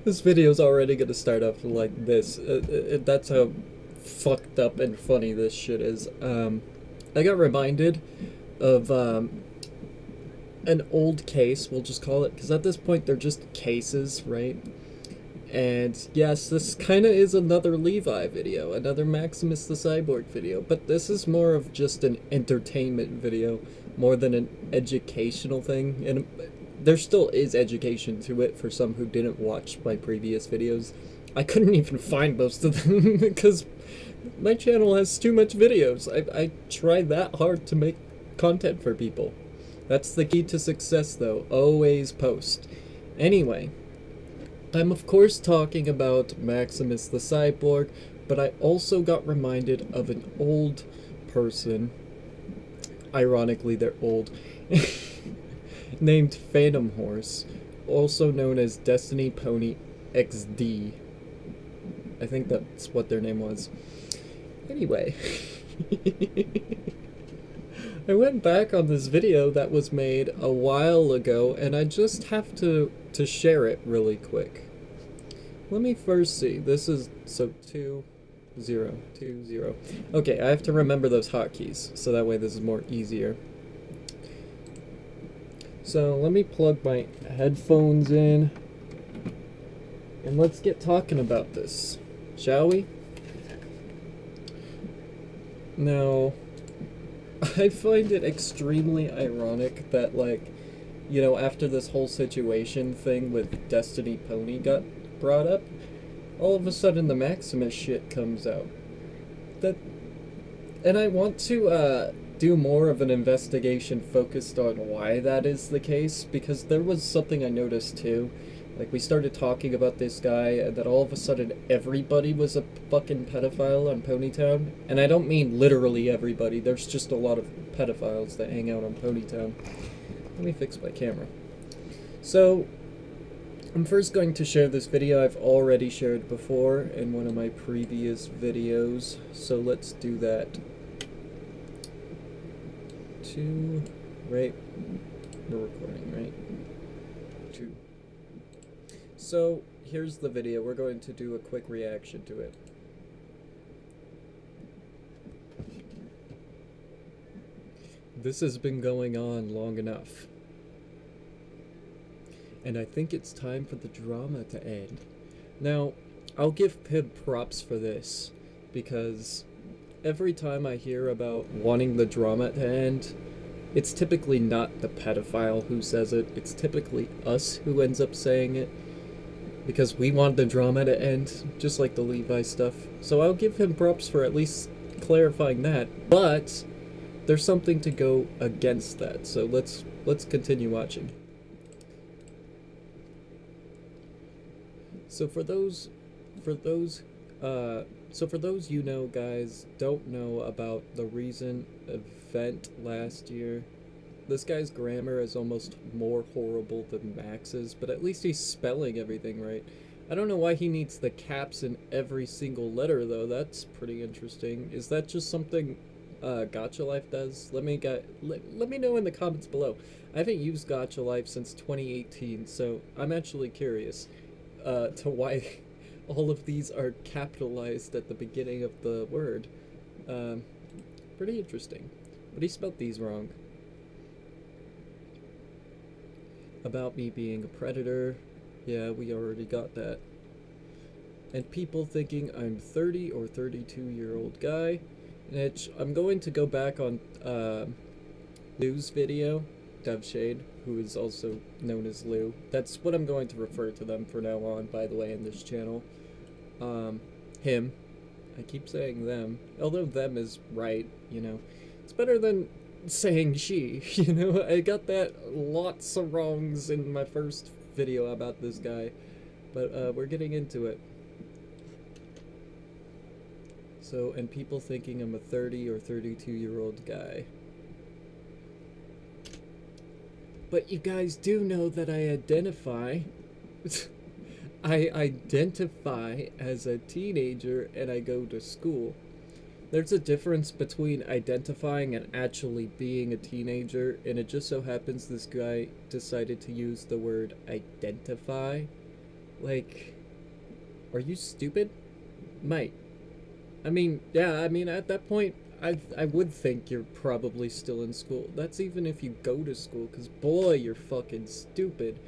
This video's already gonna start off like this. That's how fucked up and funny this shit is. I got reminded of an old case, we'll just call it, because at this point they're just cases, right? And yes, this kind of is another Levi video, another Maximus the Cyborg video, but this is more of just an entertainment video, more than an educational thing. And there still is education to it for some who didn't watch my previous videos. I couldn't even find most of them because my channel has too much videos. I try that hard to make content for people. That's the key to success though, always post. Anyway, I'm of course talking about Maximus the Cyborg, but I also got reminded of an old person, ironically they're old, named Phantom Horse, also known as Destiny Pony XD. I think that's what their name was. Anyway, I went back on this video that was made a while ago, and I just have to share it really quick. Let me first see. This is, so 2020. Okay, I have to remember those hotkeys, so that way this is more easier. So let me plug my headphones in, and let's get talking about this, shall we? Now, I find it extremely ironic that, like, you know, after this whole situation thing with Destiny Pony got brought up, all of a sudden the Maximus shit comes out. And I want to do more of an investigation focused on why that is the case, because there was something I noticed too. Like, we started talking about this guy, and then all of a sudden everybody was a fucking pedophile on Ponytown. And I don't mean literally everybody, there's just a lot of pedophiles that hang out on Ponytown. Let me fix my camera. So, I'm first going to share this video I've already shared before in one of my previous videos, so let's do that. Right? We're recording, right? 2. So, here's the video. We're going to do a quick reaction to it. This has been going on long enough. And I think it's time for the drama to end. Now, I'll give Pib props for this, because every time I hear about wanting the drama to end, it's typically not the pedophile who says it, it's typically us who ends up saying it, because we want the drama to end, just like the Levi stuff. So I'll give him props for at least clarifying that, but there's something to go against that, so let's continue watching. So for those you know, guys, don't know about the recent event last year, this guy's grammar is almost more horrible than Max's, but at least he's spelling everything right. I don't know why he needs the caps in every single letter, though. That's pretty interesting. Is that just something Gacha Life does? Let me know in the comments below. I haven't used Gacha Life since 2018, so I'm actually curious to why all of these are capitalized at the beginning of the word. Pretty interesting. But he spelled these wrong. About me being a predator. Yeah, we already got that. And people thinking I'm 30 or 32-year-old guy. Which I'm going to go back on Lou's video, DevShade, who is also known as Lou. That's what I'm going to refer to them from now on, by the way, in this channel. Him. I keep saying them. Although them is right, you know. It's better than saying she, you know. I got that lots of wrongs in my first video about this guy. But we're getting into it. So, and people thinking I'm a 30 or 32-year-old guy. But you guys do know that I identify as a teenager and I go to school. There's a difference between identifying and actually being a teenager, and it just so happens this guy decided to use the word identify. Like, are you stupid? Mate. I mean, yeah, I mean, at that point, I would think you're probably still in school. That's even if you go to school, because boy, you're fucking stupid.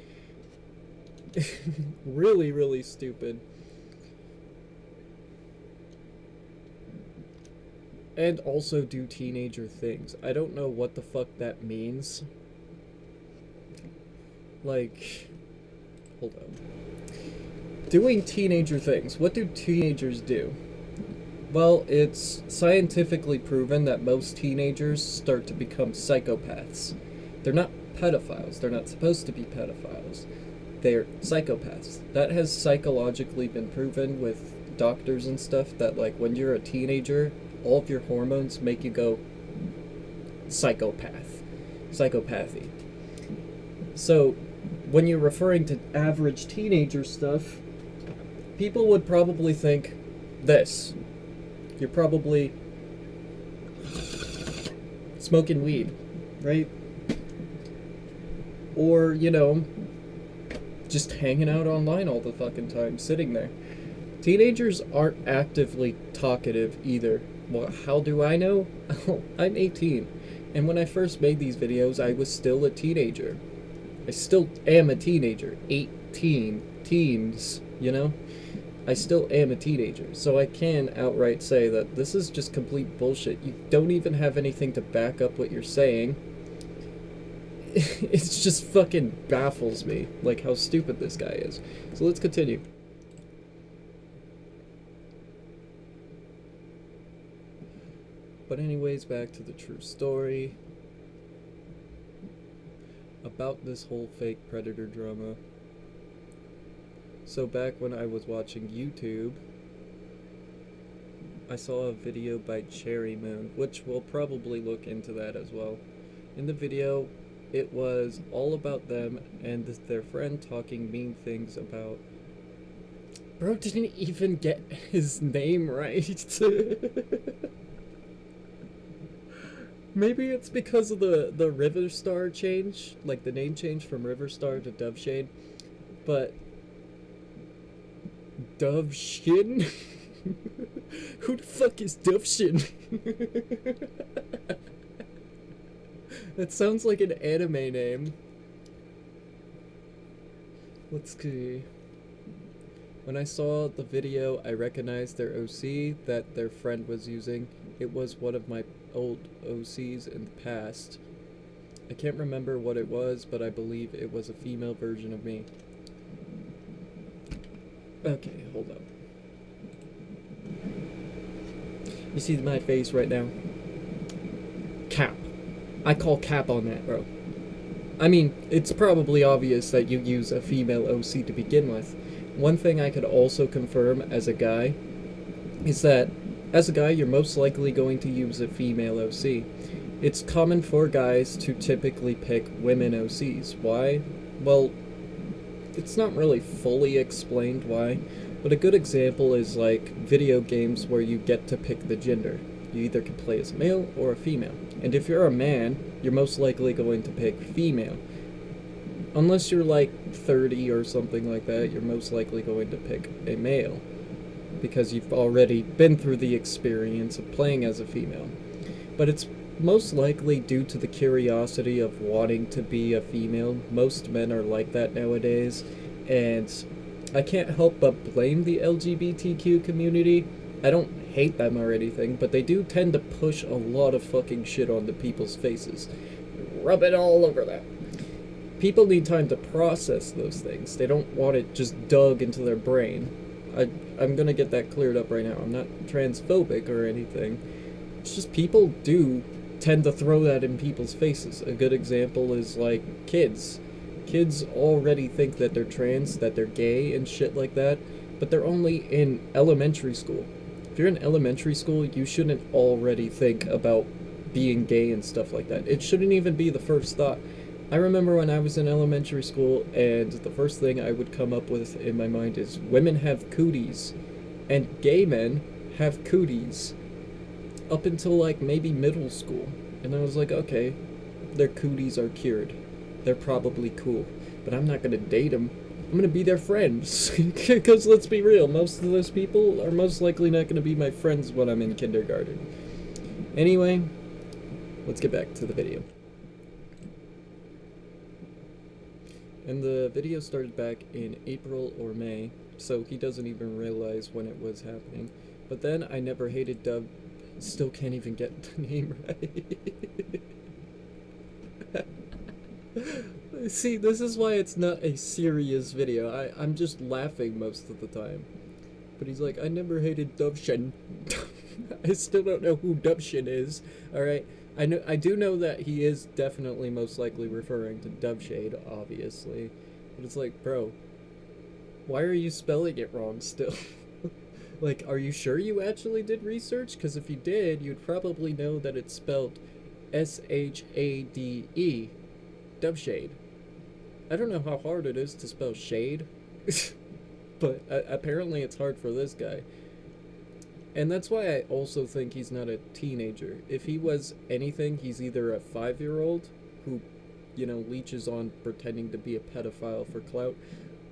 Really, really stupid. And also do teenager things. I don't know what the fuck that means. Like, hold on. Doing teenager things. What do teenagers do? Well, it's scientifically proven that most teenagers start to become psychopaths. They're not pedophiles. They're not supposed to be pedophiles. They're psychopaths. That has psychologically been proven with doctors and stuff, that like when you're a teenager, all of your hormones make you go psychopath. Psychopathy. So, when you're referring to average teenager stuff, people would probably think this. You're probably smoking weed, right? Or, you know, just hanging out online all the fucking time, sitting there. Teenagers aren't actively talkative either. Well, how do I know? I'm 18, and when I first made these videos, I was still a teenager. I still am a teenager. 18, teens, you know? I still am a teenager, so I can outright say that this is just complete bullshit. You don't even have anything to back up what you're saying. It just fucking baffles me, like how stupid this guy is. So let's continue. But anyways, back to the true story about this whole fake predator drama. So back when I was watching YouTube, I saw a video by Cherry Moon, which we'll probably look into that as well. In the video, it was all about them and their friend talking mean things about... Bro didn't even get his name right. Maybe it's because of the River Star change, like the name change from River Star to Doveshade, but Doveshin? Who the fuck is Doveshin? That sounds like an anime name. Let's see. When I saw the video, I recognized their OC that their friend was using. It was one of my old OCs in the past. I can't remember what it was, but I believe it was a female version of me. Okay, hold up. You see my face right now? Cap. I call cap on that, bro. I mean, it's probably obvious that you use a female OC to begin with. One thing I could also confirm as a guy is that as a guy, you're most likely going to use a female OC. It's common for guys to typically pick women OCs. Why? Well, it's not really fully explained why, but a good example is like video games where you get to pick the gender. You either can play as a male or a female. And if you're a man, you're most likely going to pick female. Unless you're like 30 or something like that, you're most likely going to pick a male, because you've already been through the experience of playing as a female. But it's most likely due to the curiosity of wanting to be a female. Most men are like that nowadays, and I can't help but blame the LGBTQ community. I don't hate them or anything, but they do tend to push a lot of fucking shit onto people's faces. Rub it all over them. People need time to process those things. They don't want it just dug into their brain. I'm gonna get that cleared up right now. I'm not transphobic or anything. It's just people do tend to throw that in people's faces. A good example is like kids. Kids already think that they're trans, that they're gay and shit like that, but they're only in elementary school. If you're in elementary school, you shouldn't already think about being gay and stuff like that. It shouldn't even be the first thought. I remember when I was in elementary school, and the first thing I would come up with in my mind is women have cooties, and gay men have cooties. up until like maybe middle school. And I was like, okay, their cooties are cured. They're probably cool. But I'm not gonna date them. I'm gonna be their friends. Because let's be real, most of those people are most likely not gonna be my friends when I'm in kindergarten. Anyway, let's get back to the video. And the video started back in April or May, so he doesn't even realize when it was happening. But then I never hated Dub. Still can't even get the name right. See, this is why it's not a serious video. I'm just laughing most of the time. But he's like, I never hated Dubshin. I still don't know who Dubshin is. Alright. I do know that he is definitely most likely referring to Dubshade, obviously. But it's like, bro, why are you spelling it wrong still? Like, are you sure you actually did research? Because if you did, you'd probably know that it's spelled S-H-A-D-E. Dubshade. I don't know how hard it is to spell shade. But apparently it's hard for this guy. And that's why I also think he's not a teenager. If he was anything, he's either a 5-year-old who, you know, leeches on pretending to be a pedophile for clout,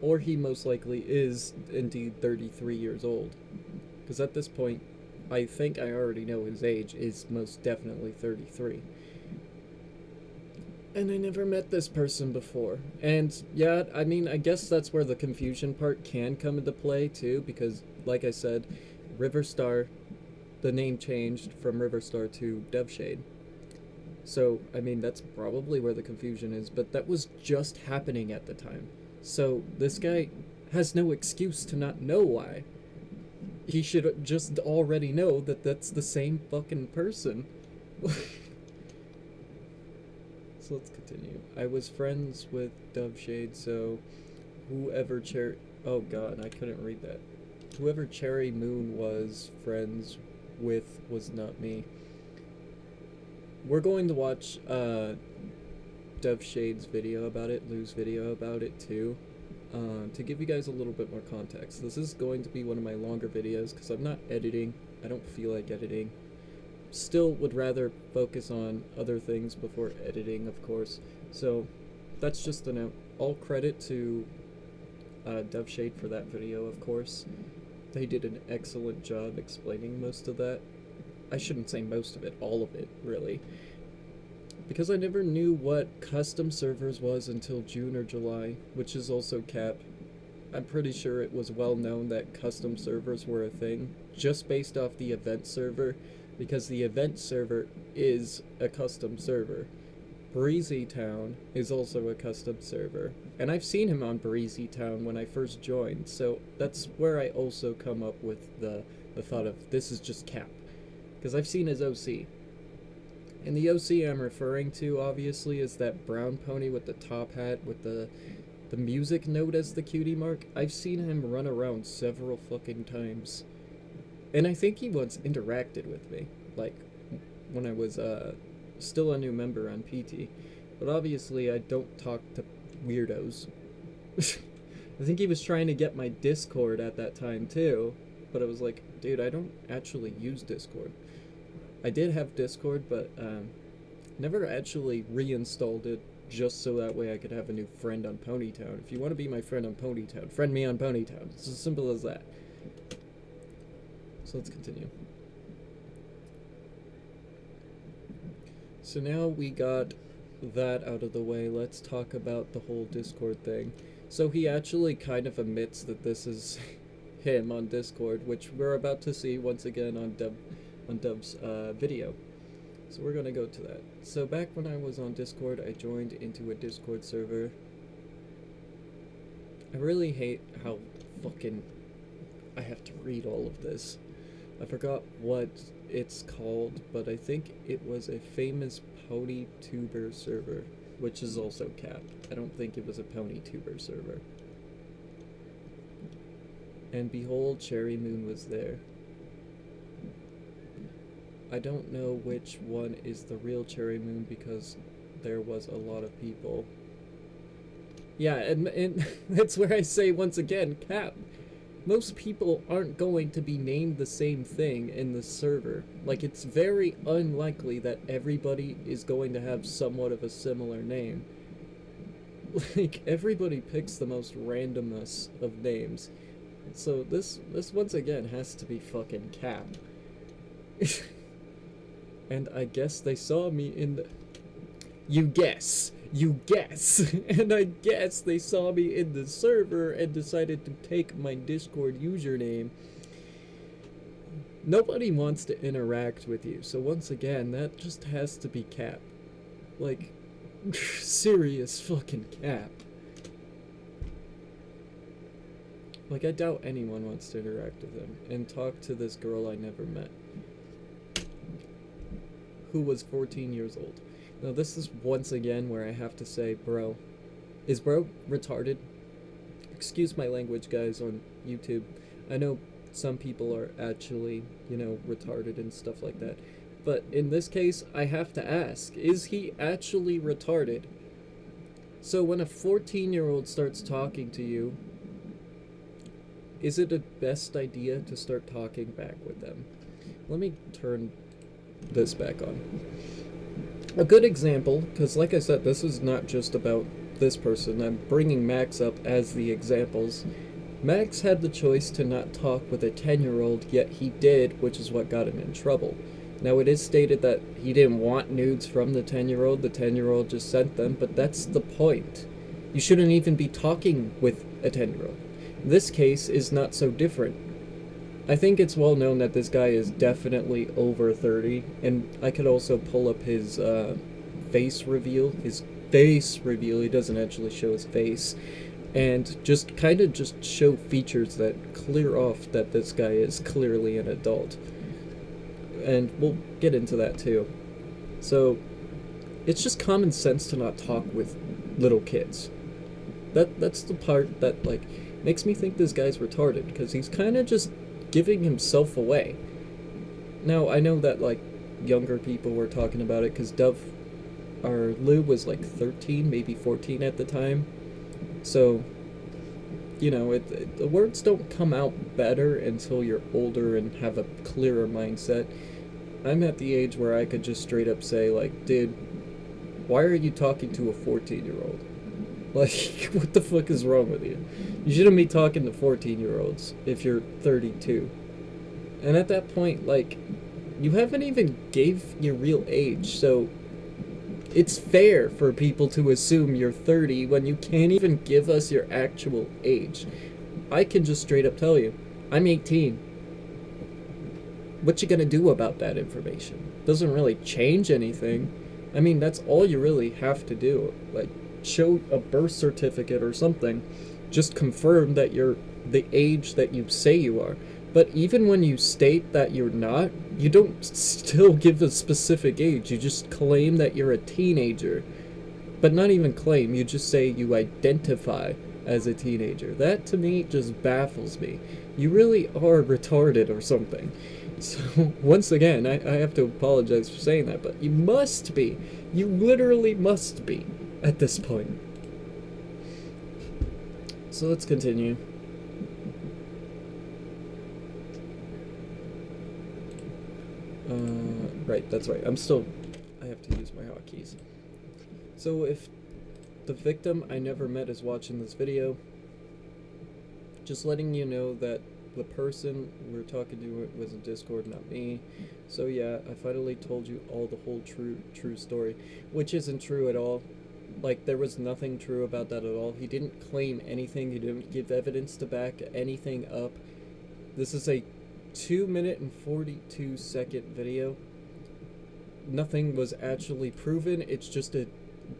or he most likely is indeed 33 years old. Because at this point, I think I already know his age is most definitely 33. And I never met this person before. And yeah, I mean, I guess that's where the confusion part can come into play too, because like I said, Riverstar, the name changed from Riverstar to Dubshade. So, I mean, that's probably where the confusion is, but that was just happening at the time. So, this guy has no excuse to not know why. He should just already know that that's the same fucking person. So let's continue. I was friends with Dubshade, so whoever oh god, I couldn't read that. Whoever Cherry Moon was friends with was not me. We're going to watch Dubshade's video about it, Lou's video about it too, to give you guys a little bit more context. This is going to be one of my longer videos because I'm not editing. I don't feel like editing. Still would rather focus on other things before editing, of course. So that's just a note. All credit to Dubshade for that video, of course. They did an excellent job explaining most of that. I shouldn't say most of it, all of it, really. Because I never knew what custom servers was until June or July, which is also cap. I'm pretty sure it was well known that custom servers were a thing, just based off the event server, because the event server is a custom server. BreezyTown is also a custom server, and I've seen him on BreezyTown when I first joined, so that's where I also come up with the thought of this is just cap, because I've seen his OC. And the OC I'm referring to, obviously, is that brown pony with the top hat with the music note as the cutie mark. I've seen him run around several fucking times. And I think he once interacted with me, like, when I was, still a new member on PT. But obviously, I don't talk to weirdos. I think he was trying to get my Discord at that time, too. But I was like, dude, I don't actually use Discord. I did have Discord, but, never actually reinstalled it just so that way I could have a new friend on Ponytown. If you want to be my friend on Ponytown, friend me on Ponytown. It's as simple as that. So let's continue. So now we got that out of the way, let's talk about the whole Discord thing. So he actually kind of admits that this is him on Discord, which we're about to see once again on Dub's video. So we're gonna go to that. So back when I was on Discord, I joined into a Discord server. I really hate how fucking I have to read all of this. I forgot what it's called, but I think it was a famous PonyTuber server, which is also cap. I don't think it was a PonyTuber server. And behold, Cherry Moon was there. I don't know which one is the real Cherry Moon because there was a lot of people. Yeah, and that's where I say once again, cap. most people aren't going to be named the same thing in the server. Like, it's very unlikely that everybody is going to have somewhat of a similar name. Like, everybody picks the most randomness of names. So this once again has to be fucking cap. And I guess they saw me in the... You guess! And I guess they saw me in the server and decided to take my Discord username. Nobody wants to interact with you, so once again, that just has to be cap. Like, serious fucking cap. Like, I doubt anyone wants to interact with him and talk to this girl I never met, who was 14 years old. Now, this is once again where I have to say, bro, is bro retarded? Excuse my language, guys, on YouTube. I know some people are actually, you know, retarded and stuff like that. But in this case, I have to ask, is he actually retarded? So when a 14-year-old starts talking to you, is it the best idea to start talking back with them? Let me turn this back on. A good example, because like I said, this is not just about this person. I'm bringing Max up as the examples. Max had the choice to not talk with a 10-year-old, yet he did, which is what got him in trouble. Now, it is stated that he didn't want nudes from the 10-year-old. The 10-year-old just sent them, but that's the point. You shouldn't even be talking with a 10-year-old. This case is not so different. I think it's well known that this guy is definitely over 30, and I could also pull up his face reveal. He doesn't actually show his face, and just kind of just show features that clear off that this guy is clearly an adult. And we'll get into that too. So, it's just common sense to not talk with little kids. That's the part that, like, makes me think this guy's retarded, because he's kind of just giving himself away. Now, I know that, like, younger people were talking about it, because Lou was, like, 13, maybe 14 at the time. So, you know, the words don't come out better until you're older and have a clearer mindset. I'm at the age where I could just straight up say, like, dude, why are you talking to a 14-year-old? Like, what the fuck is wrong with you? You shouldn't be talking to 14-year-olds if you're 32. And at that point, like, you haven't even gave your real age, so it's fair for people to assume you're 30 when you can't even give us your actual age. I can just straight up tell you, I'm 18. What you gonna do about that information? Doesn't really change anything. I mean, that's all you really have to do. Like, show a birth certificate or something. Just confirm that you're the age that you say you are. But even when you state that you're not, you don't still give a specific age. You just claim that you're a teenager. But not even claim, you just say you identify as a teenager. That, to me, just baffles me. You really are retarded or something. So, once again, I have to apologize for saying that, but you must be. You literally must be at this point. So let's continue. Right, that's right. I have to use my hotkeys. So if the victim I never met is watching this video, just letting you know that the person we're talking to was in Discord, not me. So yeah, I finally told you all the whole true story, which isn't true at all. Like, there was nothing true about that at all. He didn't claim anything. He didn't give evidence to back anything up. This is a 2-minute and 42-second video. Nothing was actually proven. It's just a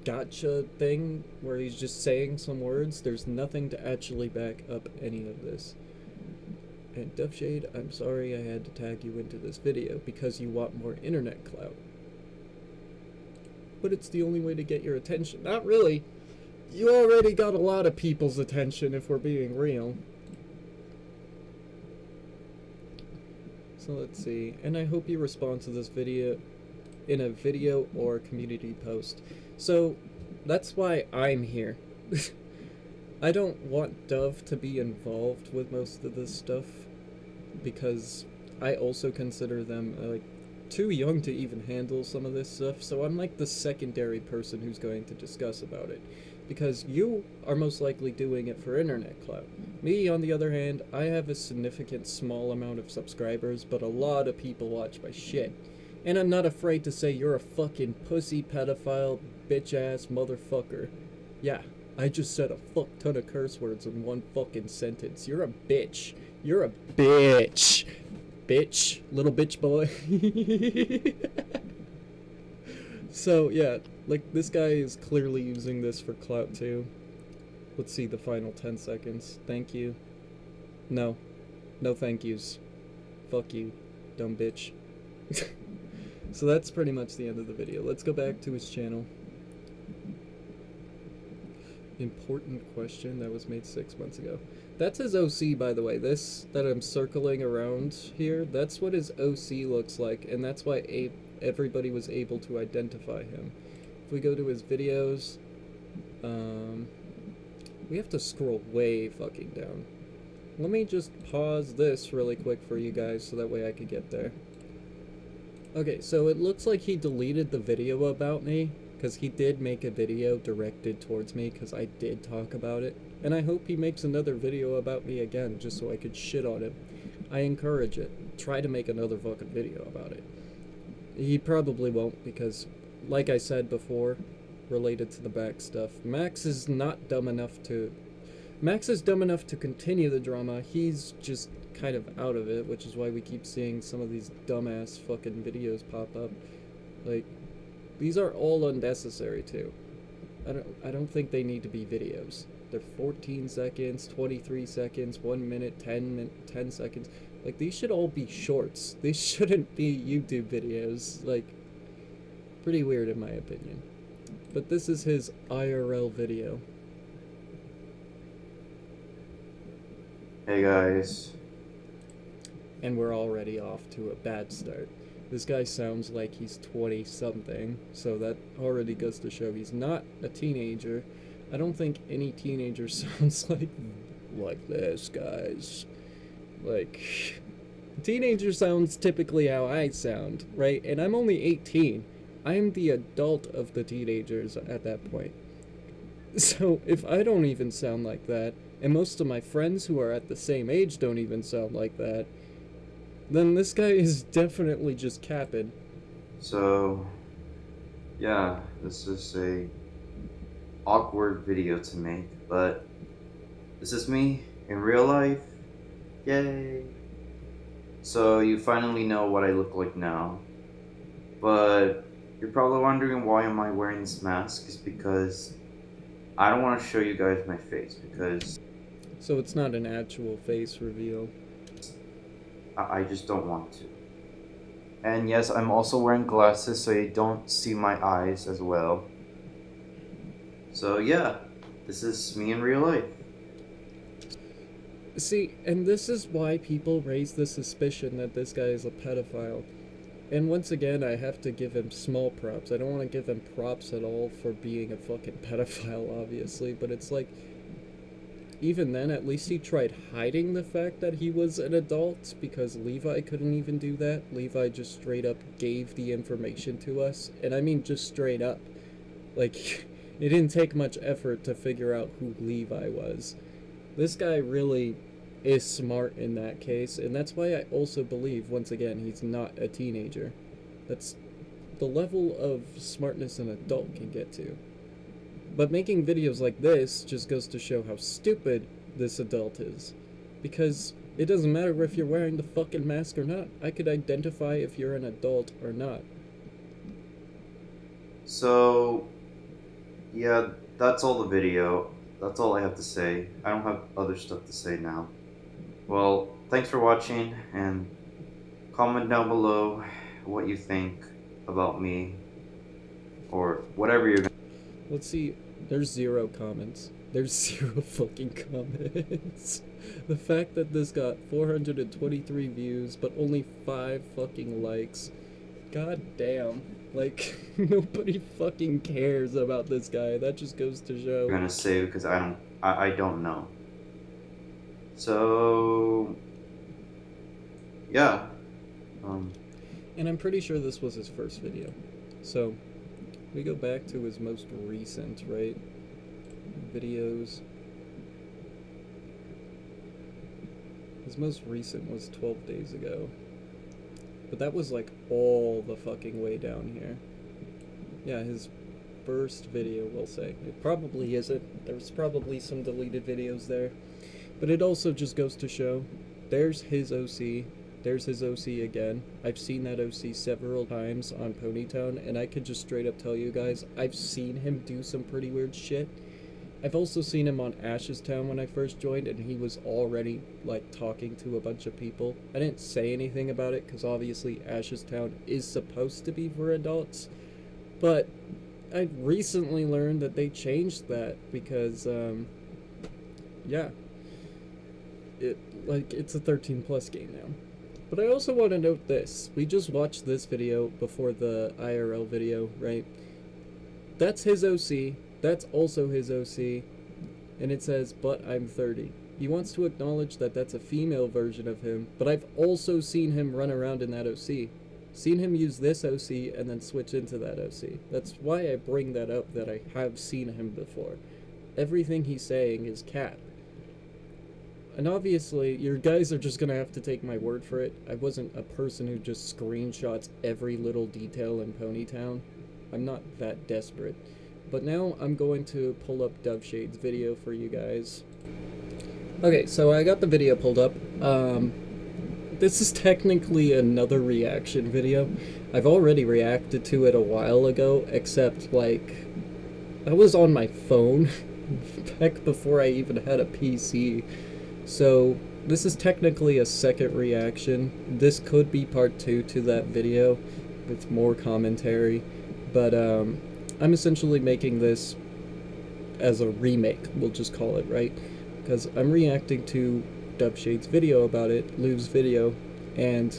gotcha thing where he's just saying some words. There's nothing to actually back up any of this. And Doveshade, I'm sorry I had to tag you into this video because you want more internet clout. But it's the only way to get your attention. Not really. You already got a lot of people's attention if we're being real. So let's see. And I hope you respond to this video in a video or community post. So that's why I'm here. I don't want Dove to be involved with most of this stuff because I also consider them like too young to even handle some of this stuff. So I'm like the secondary person who's going to discuss about it because you are most likely doing it for internet clout. Me, on the other hand, I have a significant small amount of subscribers, but a lot of people watch my shit. And I'm not afraid to say you're a fucking pussy pedophile bitch ass motherfucker. Yeah, I just said a fuck ton of curse words in one fucking sentence. You're a bitch. You're a bitch. Bitch. Little bitch boy. So, yeah, like, this guy is clearly using this for clout, too. Let's see the final 10 seconds. Thank you. No. No thank yous. Fuck you, dumb bitch. So that's pretty much the end of the video. Let's go back to his channel. Important question that was made 6 months ago. That's his OC, by the way. This that I'm circling around here, that's what his OC looks like, and that's why everybody was able to identify him. If we go to his videos, we have to scroll way fucking down. Let me just pause this really quick for you guys so that way I could get there. Okay, so it looks like he deleted the video about me, because he did make a video directed towards me, because I did talk about it. And I hope he makes another video about me again, just so I could shit on him. I encourage it. Try to make another fucking video about it. He probably won't, because, like I said before, related to the back stuff, Max is dumb enough to continue the drama. He's just kind of out of it, which is why we keep seeing some of these dumbass fucking videos pop up. Like, these are all unnecessary too. I don't think they need to be videos. They're 14 seconds, 23 seconds, 1 minute, 10 seconds. Like, these should all be shorts. These shouldn't be YouTube videos. Like, pretty weird in my opinion. But this is his IRL video. Hey guys. And we're already off to a bad start. This guy sounds like he's 20 something, so that already goes to show he's not a teenager. I don't think any teenager sounds like this, guys. Like, teenager sounds typically how I sound, right? And I'm only 18. I'm the adult of the teenagers at that point. So if I don't even sound like that, and most of my friends who are at the same age don't even sound like that, then this guy is definitely just capping. So, yeah, this is a awkward video to make, but this is me in real life. Yay! So you finally know what I look like now, but you're probably wondering why am I wearing this mask. Is because I don't want to show you guys my face, because so it's not an actual face reveal. I just don't want to. And yes, I'm also wearing glasses so you don't see my eyes as well. So yeah, this is me in real life. See, and this is why people raise the suspicion that this guy is a pedophile. And once again, I have to give him small props. I don't want to give him props at all for being a fucking pedophile, obviously, but it's like, even then, at least he tried hiding the fact that he was an adult, because Levi couldn't even do that. Levi just straight up gave the information to us, and I mean just straight up. Like, it didn't take much effort to figure out who Levi was. This guy really is smart in that case, and that's why I also believe, once again, he's not a teenager. That's the level of smartness an adult can get to. But making videos like this just goes to show how stupid this adult is. Because it doesn't matter if you're wearing the fucking mask or not. I could identify if you're an adult or not. So, yeah, that's all the video. That's all I have to say. I don't have other stuff to say now. Well, thanks for watching, and comment down below what you think about me, or whatever you're gonna. Let's see, there's 0 comments. There's 0 fucking comments. The fact that this got 423 views, but only 5 fucking likes, God damn. Like, nobody fucking cares about this guy. That just goes to show. I'm gonna say because I don't know. So yeah. Um, And I'm pretty sure this was his first video. So, we go back to his most recent, right? Videos. His most recent was 12 days ago. But that was like all the fucking way down here. Yeah, his first video, we'll say. It probably isn't. There's probably some deleted videos there. But it also just goes to show, there's his OC. There's his OC again. I've seen that OC several times on Ponytown, and I could just straight up tell you guys, I've seen him do some pretty weird shit. I've also seen him on Ash's Town when I first joined, and he was already, like, talking to a bunch of people. I didn't say anything about it, because obviously Ash's Town is supposed to be for adults, but I recently learned that they changed that, because, yeah. It's a 13 plus game now. But I also want to note this. We just watched this video before the IRL video, right? That's his OC. That's also his OC. And it says, but I'm 30. He wants to acknowledge that that's a female version of him, but I've also seen him run around in that OC. Seen him use this OC and then switch into that OC. That's why I bring that up, that I have seen him before. Everything he's saying is cap. And obviously, your guys are just gonna have to take my word for it. I wasn't a person who just screenshots every little detail in Ponytown. I'm not that desperate. But now I'm going to pull up Doveshade's video for you guys. Okay, so I got the video pulled up. This is technically another reaction video. I've already reacted to it a while ago, except, like, I was on my phone back before I even had a PC. So, this is technically a second reaction. This could be part 2 to that video with more commentary, but I'm essentially making this as a remake, we'll just call it, right? Because I'm reacting to Doveshade's video about it, Lou's video, and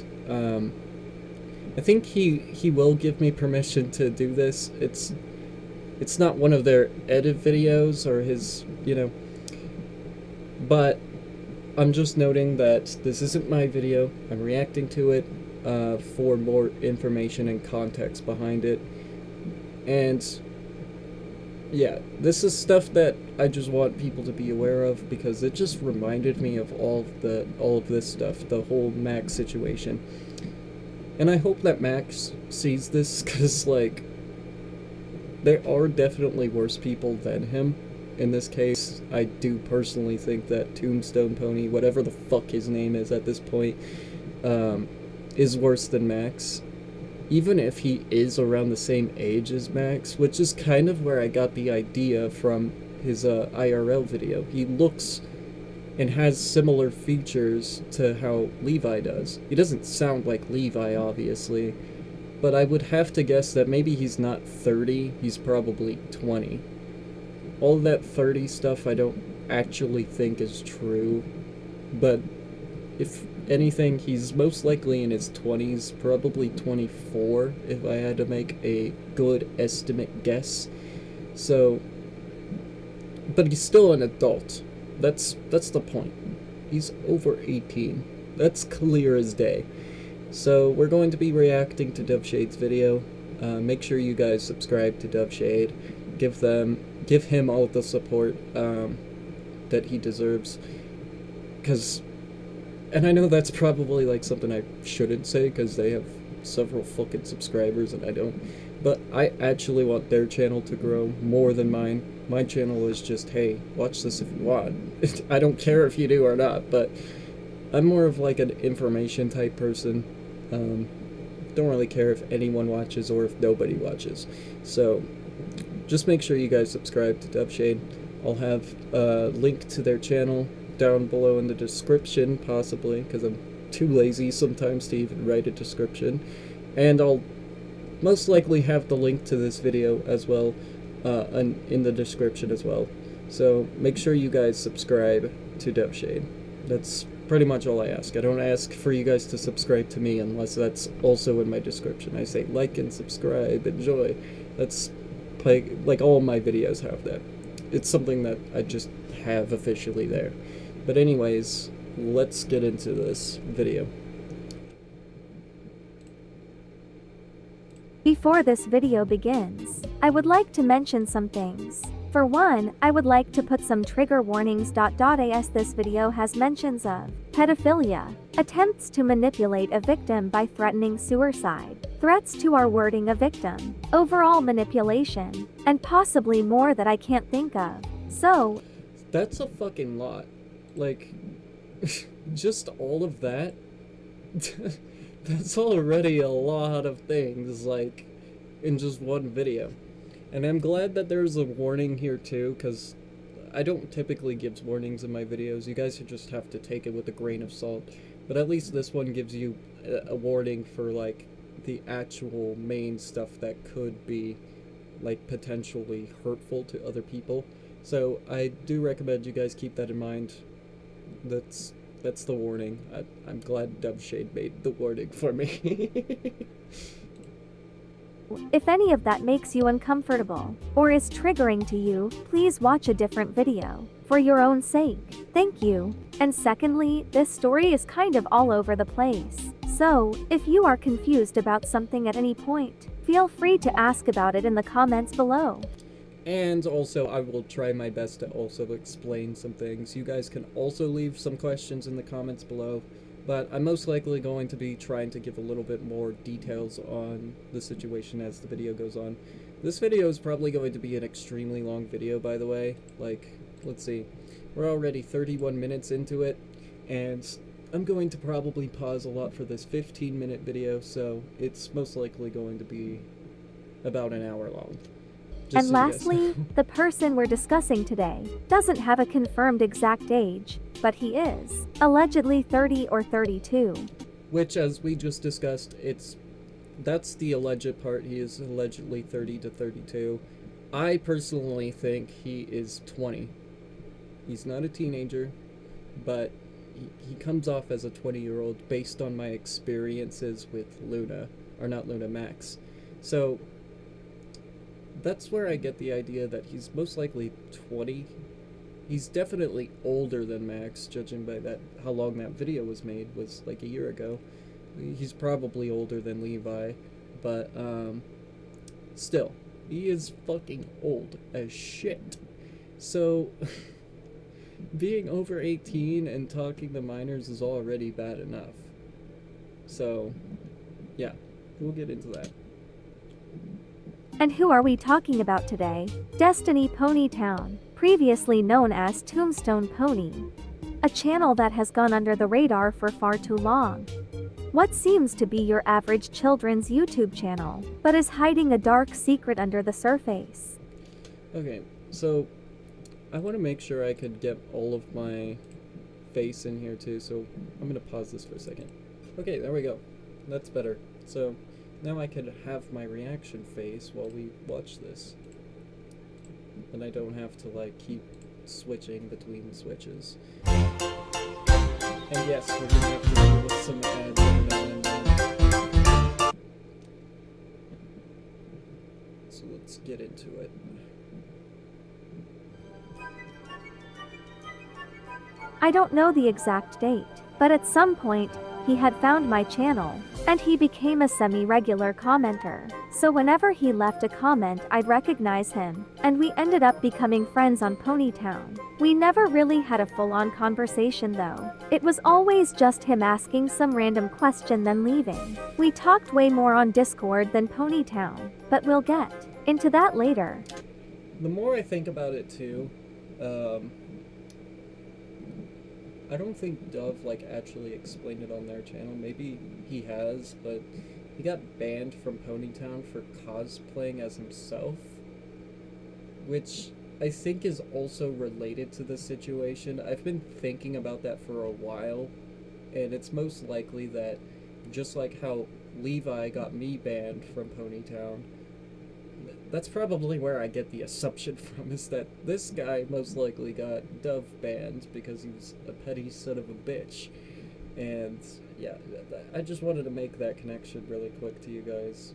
I think he will give me permission to do this. It's not one of their edit videos or his, you know, but I'm just noting that this isn't my video. I'm reacting to it for more information and context behind it. And yeah, this is stuff that I just want people to be aware of, because it just reminded me of all of this stuff, the whole Max situation. And I hope that Max sees this, because, like, there are definitely worse people than him. In this case, I do personally think that Tombstone Pony, whatever the fuck his name is at this point, is worse than Max. Even if he is around the same age as Max, which is kind of where I got the idea from his IRL video. He looks and has similar features to how Levi does. He doesn't sound like Levi, obviously, but I would have to guess that maybe he's not 30, he's probably 20. All that 30 stuff I don't actually think is true, but if anything, he's most likely in his 20s, probably 24, if I had to make a good estimate guess. So, but he's still an adult. That's the point. He's over 18. That's clear as day. So we're going to be reacting to Doveshade's video. Make sure you guys subscribe to Doveshade. Give him all the support that he deserves. And I know that's probably like something I shouldn't say, because they have several fucking subscribers and I don't. But I actually want their channel to grow more than mine. My channel is just, hey, watch this if you want. I don't care if you do or not, but I'm more of like an information type person. Don't really care if anyone watches or if nobody watches. So just make sure you guys subscribe to Doveshade. I'll have a link to their channel down below in the description, possibly, because I'm too lazy sometimes to even write a description. And I'll most likely have the link to this video as well in the description as well. So make sure you guys subscribe to Doveshade. That's pretty much all I ask. I don't ask for you guys to subscribe to me unless that's also in my description. I say like and subscribe, enjoy. That's like all my videos have that. It's something that I just have officially there. But anyways, let's get into this video. Before this video begins, I would like to mention some things. For one, I would like to put some trigger warnings. As this video has mentions of pedophilia, attempts to manipulate a victim by threatening suicide, threats to our wording a victim, overall manipulation, and possibly more that I can't think of. So, that's a fucking lot. Like, just all of that? That's already a lot of things, like, in just one video. And I'm glad that there's a warning here too, because I don't typically give warnings in my videos. You guys just have to take it with a grain of salt. But at least this one gives you a warning for, like, the actual main stuff that could be, like, potentially hurtful to other people. So I do recommend you guys keep that in mind. That's the warning. I'm glad Doveshade made the warning for me. if any of that makes you uncomfortable, or is triggering to you, please watch a different video, for your own sake. Thank you. And secondly, this story is kind of all over the place. So, if you are confused about something at any point, feel free to ask about it in the comments below. And also, I will try my best to also explain some things. You guys can also leave some questions in the comments below, but I'm most likely going to be trying to give a little bit more details on the situation as the video goes on. This video is probably going to be an extremely long video, by the way. Like, let's see, we're already 31 minutes into it, and I'm going to probably pause a lot for this 15-minute video, so it's most likely going to be about an hour long. And lastly, the person we're discussing today doesn't have a confirmed exact age, but he is allegedly 30 or 32. Which, as we just discussed, that's the alleged part. He is allegedly 30 to 32. I personally think he is 20. He's not a teenager, but he comes off as a 20-year-old based on my experiences with Max. So that's where I get the idea that he's most likely 20. He's definitely older than Max, judging by how long that video was made, was like a year ago. He's probably older than Levi, but still, he is fucking old as shit. So being over 18 and talking to minors is already bad enough. So yeah, we'll get into that. And who are we talking about today? DestinyPonyTown, previously known as Tombstone Pony. A channel that has gone under the radar for far too long. What seems to be your average children's YouTube channel, but is hiding a dark secret under the surface. Okay, so I want to make sure I could get all of my face in here too, so I'm going to pause this for a second. Okay, there we go. That's better. So now I can have my reaction face while we watch this. And I don't have to, like, keep switching between switches. And yes, we're gonna have to deal with some ads every now and then. So let's get into it. I don't know the exact date, but at some point, he had found my channel, and he became a semi-regular commenter. So whenever he left a comment, I'd recognize him, and we ended up becoming friends on Ponytown. We never really had a full-on conversation though. It was always just him asking some random question then leaving. We talked way more on Discord than Ponytown, but we'll get into that later. The more I think about it too, I don't think Dove, like, actually explained it on their channel. Maybe he has, but he got banned from Ponytown for cosplaying as himself, which I think is also related to the situation. I've been thinking about that for a while, and it's most likely that just like how Levi got me banned from Ponytown, that's probably where I get the assumption from, is that this guy most likely got Dove banned because he was a petty son of a bitch. And yeah, I just wanted to make that connection really quick to you guys.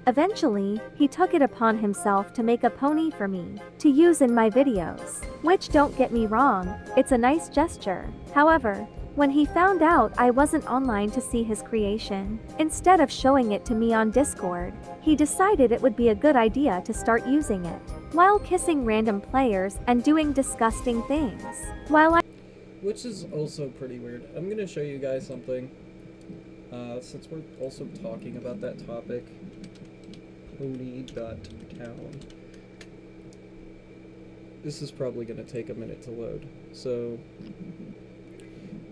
Eventually, he took it upon himself to make a pony for me to use in my videos. Which, don't get me wrong, it's a nice gesture. However, when he found out I wasn't online to see his creation, instead of showing it to me on Discord, he decided it would be a good idea to start using it while kissing random players and doing disgusting things. Which is also pretty weird. I'm gonna show you guys something. Since we're also talking about that topic. Pony.town. This is probably gonna take a minute to load. So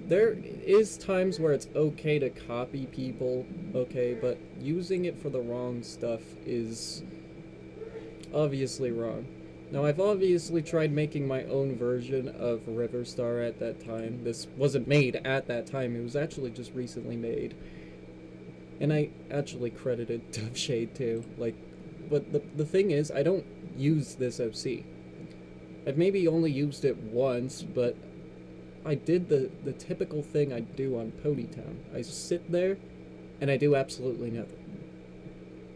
there is times where it's okay to copy people, okay, but using it for the wrong stuff is obviously wrong. Now, I've obviously tried making my own version of Riverstar at that time. This wasn't made at that time, it was actually just recently made. And I actually credited Dove Shade too. But the thing is, I don't use this OC. I've maybe only used it once, but I did the typical thing I do on Ponytown. I sit there, and I do absolutely nothing.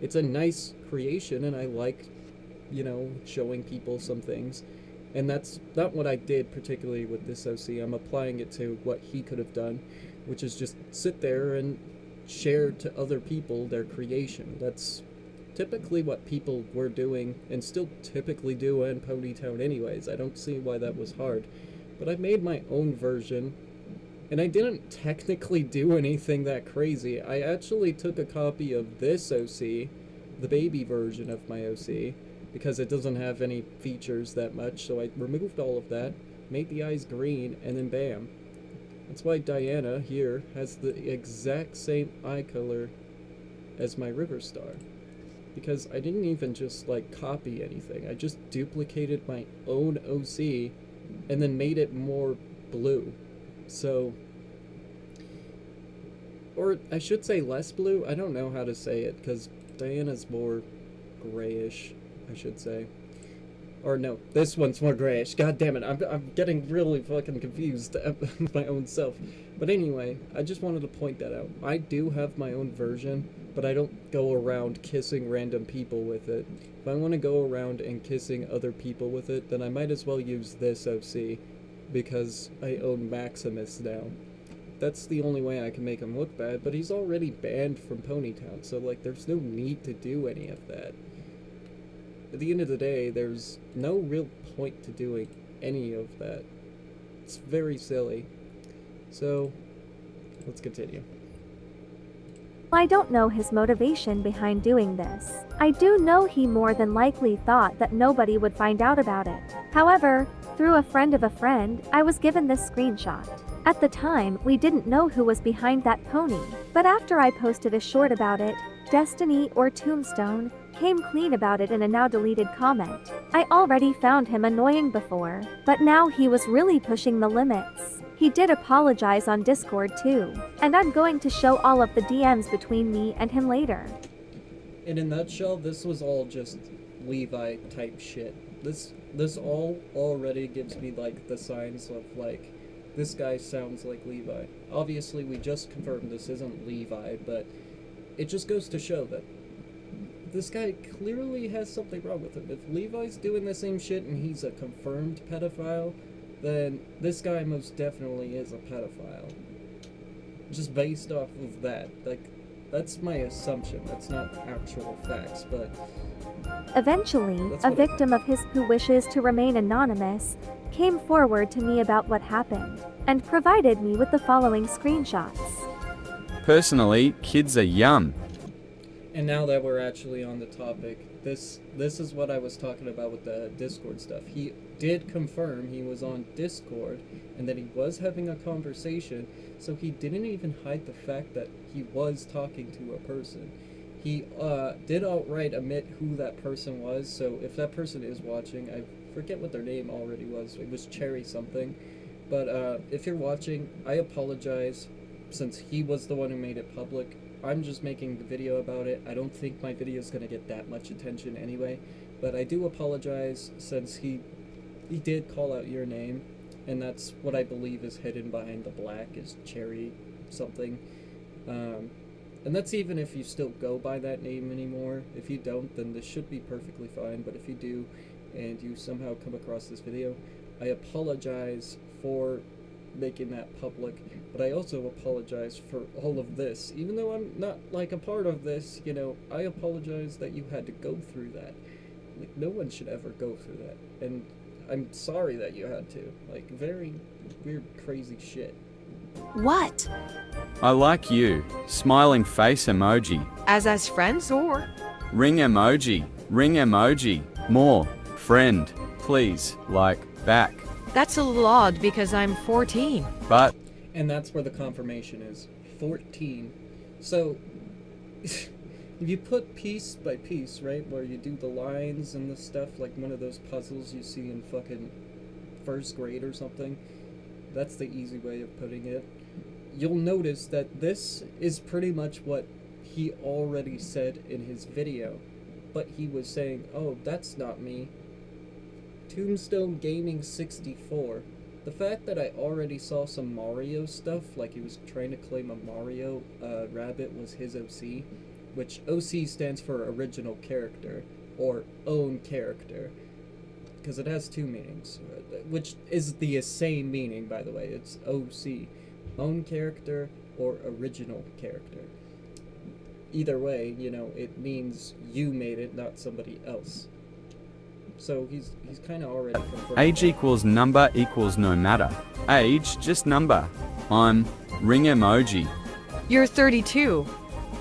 It's a nice creation, and I like, showing people some things. And that's not what I did particularly with this OC. I'm applying it to what he could have done, which is just sit there and share to other people their creation. That's typically what people were doing, and still typically do in Ponytown anyways. I don't see why that was hard. But I made my own version, and I didn't technically do anything that crazy. I actually took a copy of this OC, the baby version of my OC, because it doesn't have any features that much, so I removed all of that, made the eyes green, and then bam. That's why Diana here has the exact same eye color as my Riverstar. Because I didn't even just copy anything, I just duplicated my own OC and then made it more blue. So, or I should say less blue, I don't know how to say it, because Diana's more grayish, I should say. Or no, this one's more grayish. God damn it, I'm getting really fucking confused my own self. But anyway, I just wanted to point that out. I do have my own version, but I don't go around kissing random people with it. If I want to go around and kissing other people with it, then I might as well use this OC, because I own Maximus now. That's the only way I can make him look bad, but he's already banned from Ponytown, so there's no need to do any of that. At the end of the day, there's no real point to doing any of that. It's very silly. So, let's continue. I don't know his motivation behind doing this. I do know he more than likely thought that nobody would find out about it. However, through a friend of a friend, I was given this screenshot. At the time, we didn't know who was behind that pony, but after I posted a short about it, Destiny or Tombstone came clean about it in a now deleted comment. I already found him annoying before, but now he was really pushing the limits. He did apologize on Discord too, and I'm going to show all of the DMs between me and him later. In a nutshell, this was all just Levi type shit. This all already gives me the signs of this guy sounds like Levi. Obviously we just confirmed this isn't Levi, but it just goes to show that this guy clearly has something wrong with him. If Levi's doing the same shit and he's a confirmed pedophile, then this guy most definitely is a pedophile. Just based off of that. That's my assumption. That's not actual facts, but eventually, a victim of his who wishes to remain anonymous came forward to me about what happened and provided me with the following screenshots. Personally, kids are yum. And now that we're actually on the topic, this is what I was talking about with the Discord stuff. He did confirm he was on Discord and that he was having a conversation, so he didn't even hide the fact that he was talking to a person. He did outright admit who that person was, so if that person is watching, I forget what their name already was. It was Cherry something. But if you're watching, I apologize since he was the one who made it public, I'm just making the video about it. I don't think my video is going to get that much attention anyway, but I do apologize since he did call out your name, and that's what I believe is hidden behind the black is Cherry something. And that's even if you still go by that name anymore. If you don't, then this should be perfectly fine, but if you do, and you somehow come across this video, I apologize for making that public, but I also apologize for all of this. Even though I'm not, like, a part of this, you know, I apologize that you had to go through that. Like, no one should ever go through that, and I'm sorry that you had to. Like, very weird, crazy shit. What? I like you. Smiling face emoji. As friends or? Ring emoji. Ring emoji. More. Friend. Please. Like, back. That's a little odd because I'm 14. But And that's where the confirmation is. 14. So, if you put piece by piece, right, where you do the lines and the stuff, like one of those puzzles you see in fucking first grade or something, that's the easy way of putting it. You'll notice that this is pretty much what he already said in his video. But he was saying, oh, that's not me. Tombstone Gaming 64. The fact that I already saw some Mario stuff, like he was trying to claim a Mario rabbit was his OC, which OC stands for original character, or own character, because it has two meanings, which is the same meaning, by the way. It's OC, own character or original character. Either way, you know, it means you made it, not somebody else. So he's kind of already confirmed. age equals number equals no matter. Age, just number. I'm ring emoji. You're 32.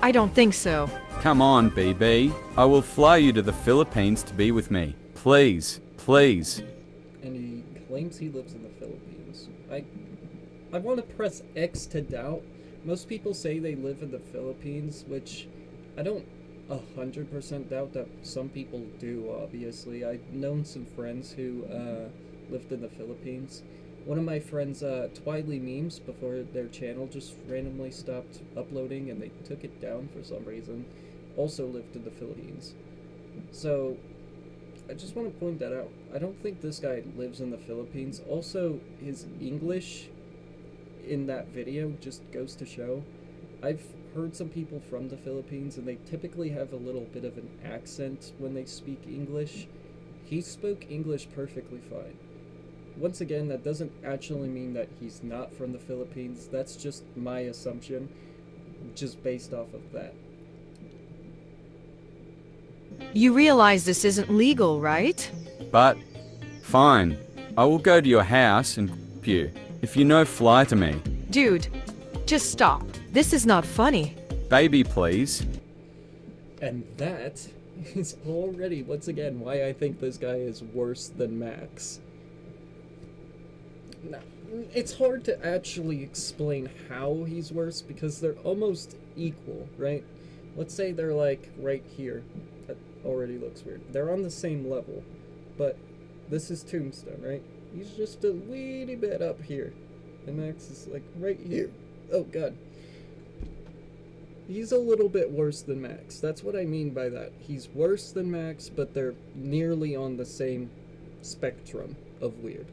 I don't think so. Come on, BB. I will fly you to the Philippines to be with me. Please, please. And he claims he lives in the Philippines. I want to press X to doubt. Most people say they live in the Philippines, which I don't 100% doubt that some people do, obviously. I've known some friends who lived in the Philippines. One of my friends, Twiley Memes, before their channel just randomly stopped uploading and they took it down for some reason, also lived in the Philippines. So, I just want to point that out. I don't think this guy lives in the Philippines. Also, his English in that video just goes to show. I've heard some people from the Philippines, and they typically have a little bit of an accent when they speak English. He spoke English perfectly fine. Once again, that doesn't actually mean that he's not from the Philippines. That's just my assumption, just based off of that. You realize this isn't legal, right? But, fine. I will go to your house and you. If you no fly to me. Dude, just stop. This is not funny. Baby, please. And that is already, once again, why I think this guy is worse than Max. Now, it's hard to actually explain how he's worse because they're almost equal, right? Let's say they're like right here. That already looks weird. They're on the same level, but this is Tombstone, right? He's just a weedy bit up here, and Max is like right here. Oh god. He's a little bit worse than Max. That's what I mean by that. He's worse than Max, but they're nearly on the same spectrum of weird.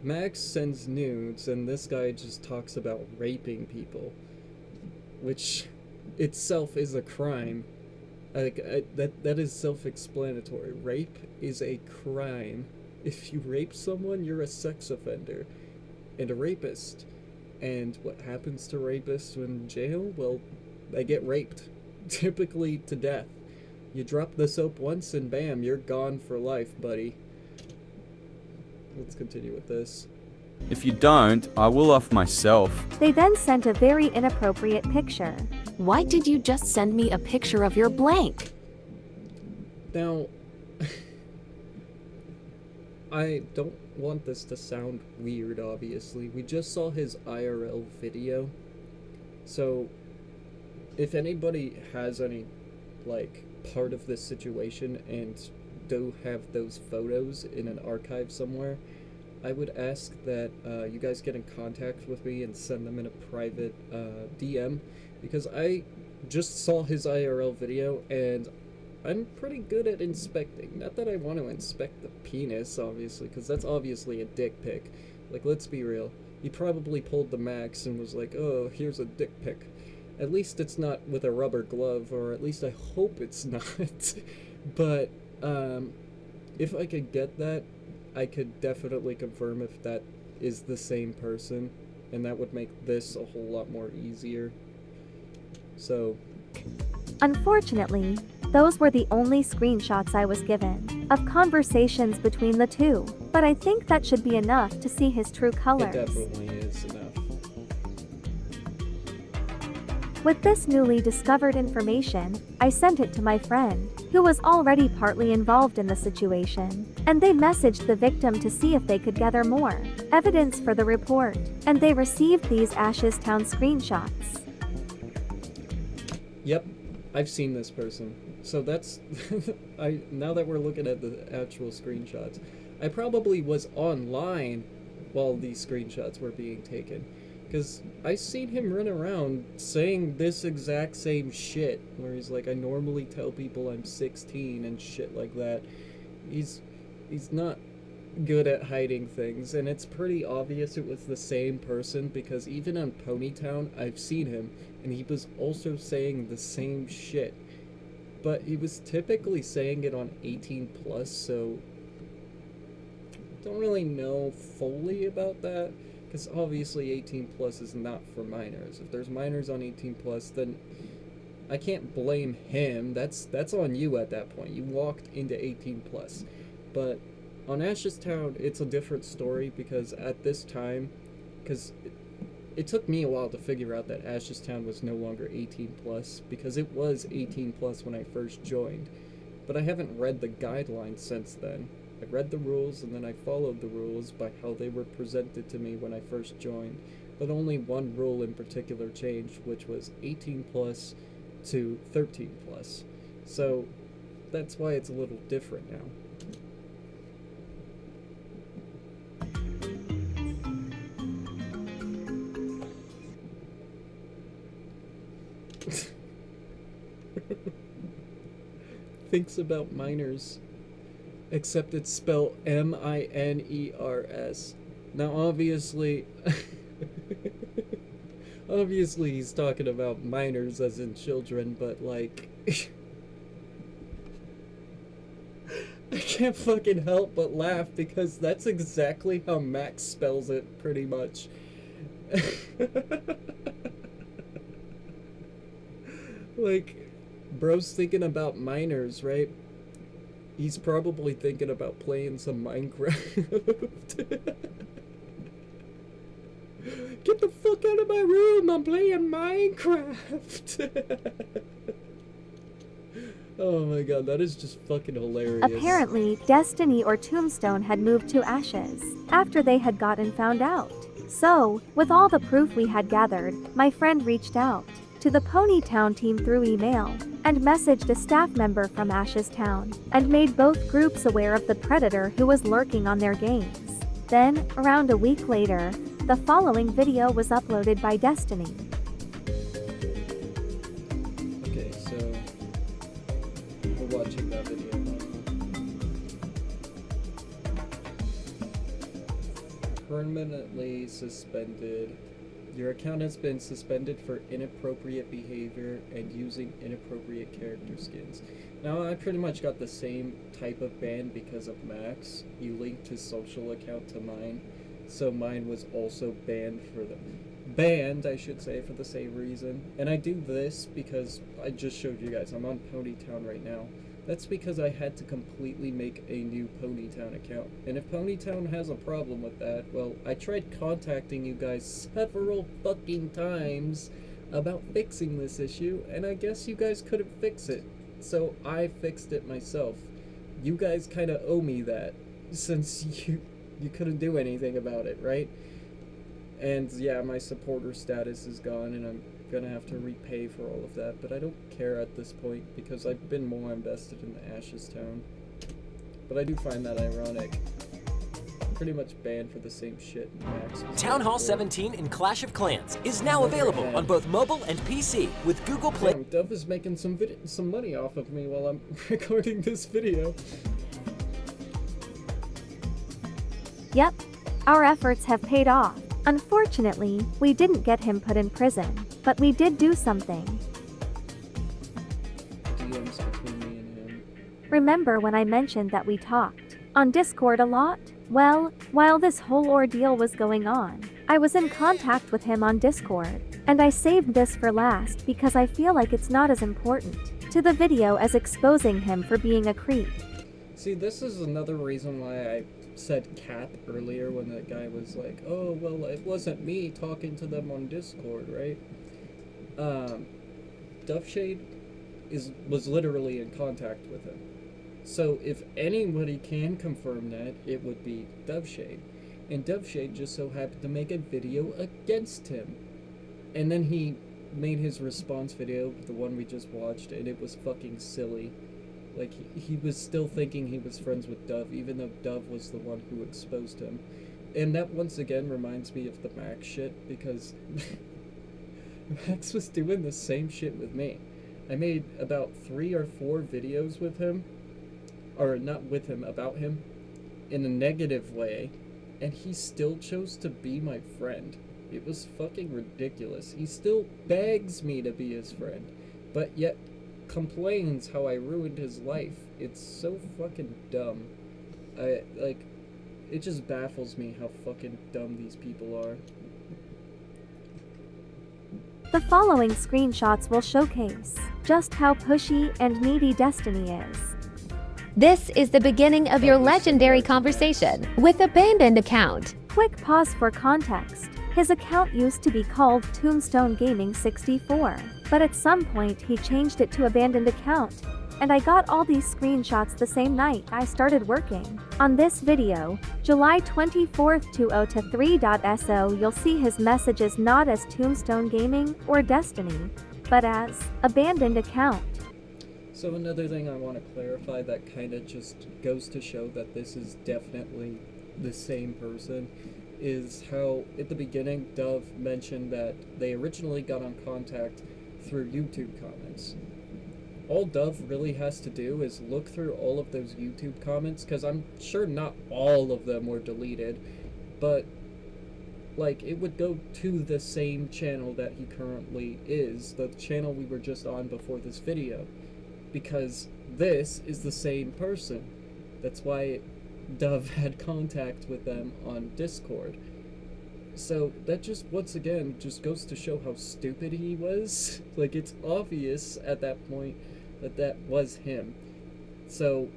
Max sends nudes, and this guy just talks about raping people, which itself is a crime. That is self-explanatory. Rape is a crime. If you rape someone, you're a sex offender and a rapist. And what happens to rapists when in jail? Well, they get raped, typically to death. You drop the soap once and bam, you're gone for life, buddy. Let's continue with this. If you don't, I will off myself. They then sent a very inappropriate picture. Why did you just send me a picture of your blank? Now, I don't want this to sound weird, obviously. We just saw his IRL video. So, if anybody has any, like, part of this situation and do have those photos in an archive somewhere, I would ask that you guys get in contact with me and send them in a private DM, because I just saw his IRL video and I'm pretty good at inspecting. Not that I want to inspect the penis, obviously, because that's obviously a dick pic. Like, let's be real. He probably pulled the max and was like, oh, here's a dick pic. At least it's not with a rubber glove, or at least I hope it's not. But if I could get that, I could definitely confirm if that is the same person, and that would make this a whole lot more easier. So, Unfortunately, those were the only screenshots I was given of conversations between the two, but I think that should be enough to see his true it colors. definitely is enough. With this newly discovered information, I sent it to my friend, who was already partly involved in the situation, and they messaged the victim to see if they could gather more evidence for the report, and they received these Ashes Town screenshots. Yep, I've seen this person. So that's now that we're looking at the actual screenshots, I probably was online while these screenshots were being taken, because I seen him run around saying this exact same shit, where he's like, I normally tell people I'm 16 and shit like that. He's not good at hiding things, and it's pretty obvious it was the same person, because even on Ponytown I've seen him and he was also saying the same shit, but he was typically saying it on 18 plus, so don't really know fully about that, because obviously 18 plus is not for minors. If there's minors on 18 plus, then I can't blame him. That's on you at that point. You walked into 18 plus. But on Ashes Town, it's a different story, because at this time, because it took me a while to figure out that Ashes Town was no longer 18 plus, because it was 18 plus when I first joined. But I haven't read the guidelines since then. I read the rules, and then I followed the rules by how they were presented to me when I first joined. But only one rule in particular changed, which was 18 plus to 13 plus. So that's why it's a little different now. Thinks about minors, except it's spelled M-I-N-E-R-S. Now obviously obviously he's talking about minors as in children, but like I can't fucking help but laugh, because that's exactly how Max spells it, pretty much. Like, bro's thinking about minors, right? He's probably thinking about playing some Minecraft. Get the fuck out of my room, I'm playing Minecraft. Oh my god, that is just fucking hilarious. Apparently, Destiny or Tombstone had moved to Ashes after they had gotten found out. So, with all the proof we had gathered, my friend reached out to the Ponytown team through email and messaged a staff member from Ashes Town and made both groups aware of the predator who was lurking on their games. Then, around a week later, the following video was uploaded by Destiny. Okay, so we're watching that video now. Permanently suspended. Your account has been suspended for inappropriate behavior and using inappropriate character skins. Now, I pretty much got the same type of ban because of Max. He linked his social account to mine, so mine was also banned for I should say, for the same reason. And I do this because I just showed you guys, I'm on Ponytown right now. That's because I had to completely make a new Ponytown account. And if Ponytown has a problem with that, well, I tried contacting you guys several fucking times about fixing this issue, and I guess you guys couldn't fix it. So I fixed it myself. You guys kind of owe me that, since you couldn't do anything about it, right? And yeah, my supporter status is gone, and I'm gonna have to repay for all of that, but I don't care at this point because I've been more invested in the Ashes Town. But I do find that ironic. pretty much banned for the same shit. Max was Town Hall before. 17 in Clash of Clans is now available on both mobile and PC with Google Play. Damn, Dove is making some money off of me while I'm recording this video. Yep, our efforts have paid off. Unfortunately, we didn't get him put in prison, but we did do something. DMs between me and him. Remember when I mentioned that we talked on Discord a lot? Well, while this whole ordeal was going on, I was in contact with him on Discord, and I saved this for last because I feel like it's not as important to the video as exposing him for being a creep. See, this is another reason why I said cap earlier when that guy was like, oh, well, it wasn't me talking to them on Discord, right? Doveshade was literally in contact with him. So if anybody can confirm that, it would be Doveshade. And Doveshade just so happened to make a video against him. And then he made his response video, the one we just watched, and it was fucking silly. Like, he was still thinking he was friends with Dove, even though Dove was the one who exposed him. And that once again reminds me of the Max shit, because Max was doing the same shit with me. I made about 3 or 4 videos with him, or not with him, about him, in a negative way, and he still chose to be my friend. It was fucking ridiculous. He still begs me to be his friend, but yet complains how I ruined his life. It's so fucking dumb. It just baffles me how fucking dumb these people are. The following screenshots will showcase just how pushy and needy Destiny is. This is the beginning of your legendary conversation with Abandoned Account. Quick pause for context. His account used to be called Tombstone Gaming 64, but at some point he changed it to Abandoned Account, and I got all these screenshots the same night I started working on this video, July 24th 2023.so. You'll see his messages not as Tombstone Gaming or Destiny, but as Abandoned Account. So another thing I want to clarify that kind of just goes to show that this is definitely the same person is how at the beginning Dove mentioned that they originally got on contact through YouTube comments. All Dove really has to do is look through all of those YouTube comments, because I'm sure not all of them were deleted, but like it would go to the same channel that he currently is, the channel we were just on before this video, because this is the same person. That's why Dove had contact with them on Discord. So that just once again just goes to show how stupid he was. Like, it's obvious at that point that that was him. So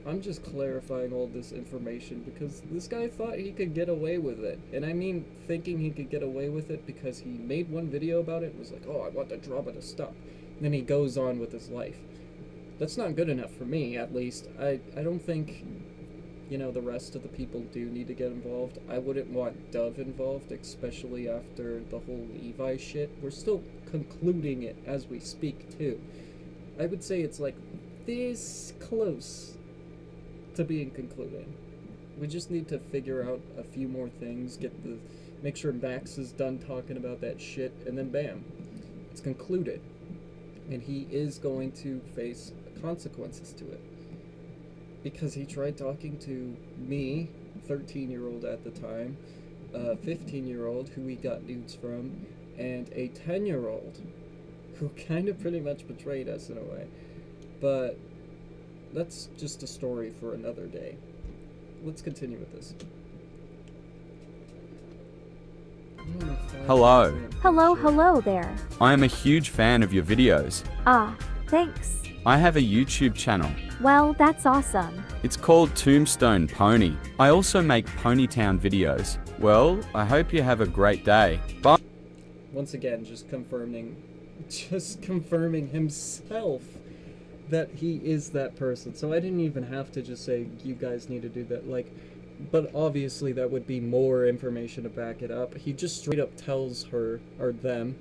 I'm just clarifying all this information because this guy thought he could get away with it. And I mean thinking he could get away with it because he made one video about it and was like, oh, I want the drama to stop. And then he goes on with his life. That's not good enough for me, at least. I don't think, you know, the rest of the people do need to get involved. I wouldn't want Dove involved, especially after the whole Levi shit. We're still concluding it as we speak, too. I would say it's like this close to being concluded. We just need to figure out a few more things, make sure Max is done talking about that shit, and then bam, it's concluded. And he is going to face consequences to it. Because he tried talking to me, 13-year-old at the time, a 15-year-old who he got nudes from, and a 10-year-old who kind of pretty much betrayed us in a way. But that's just a story for another day. Let's continue with this. Hello. Hello there. I am a huge fan of your videos. Ah, thanks. I have a YouTube channel. Well, that's awesome. It's called Tombstone Pony. I also make Ponytown videos. Well, I hope you have a great day. Bye. Once again, just confirming himself that he is that person. So I didn't even have to just say, you guys need to do that. Like, but obviously that would be more information to back it up. He just straight up tells her, or them,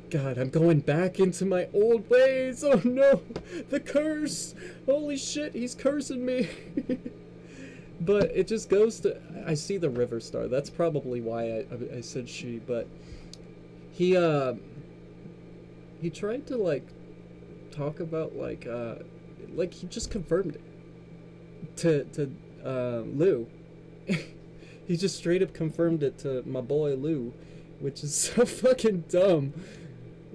God, I'm going back into my old ways. Oh no, the curse. Holy shit, he's cursing me. But it just goes to, I see the river star. That's probably why I said she, but he tried to like talk about like he just confirmed it to Lou. He just straight up confirmed it to my boy Lou, which is so fucking dumb.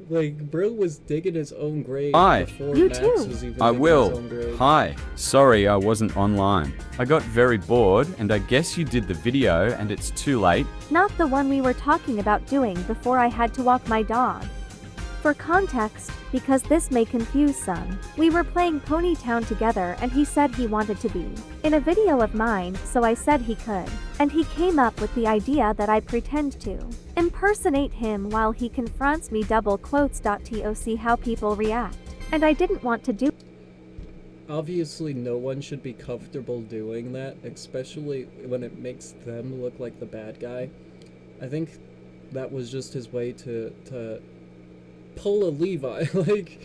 Like, bro was digging his own grave Hi. before You Max too. was even I digging his will. own grave. Hi. Sorry I wasn't online. I got very bored and I guess you did the video and it's too late. Not the one we were talking about doing before I had to walk my dog. For context, because this may confuse some, we were playing Ponytown together and he said he wanted to be in a video of mine, so I said he could. And he came up with the idea that I pretend to impersonate him while he confronts me to see how people react. And I didn't want to do. Obviously, no one should be comfortable doing that, especially when it makes them look like the bad guy. I think that was just his way to pull a Levi, like,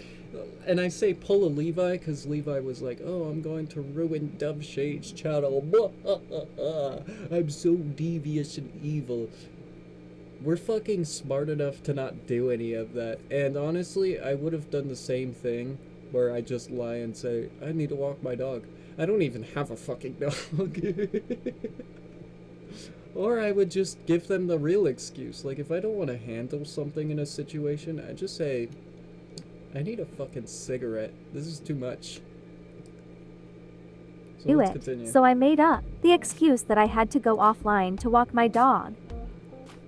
and I say pull a Levi because Levi was like, oh, I'm going to ruin Dove Shade's channel. I'm so devious and evil. We're fucking smart enough to not do any of that. And honestly, I would have done the same thing where I just lie and say, I need to walk my dog. I don't even have a fucking dog. Or I would just give them the real excuse. Like, if I don't want to handle something in a situation, I just say, I need a fucking cigarette. This is too much. So Do let's it. continue. So I made up the excuse that I had to go offline to walk my dog.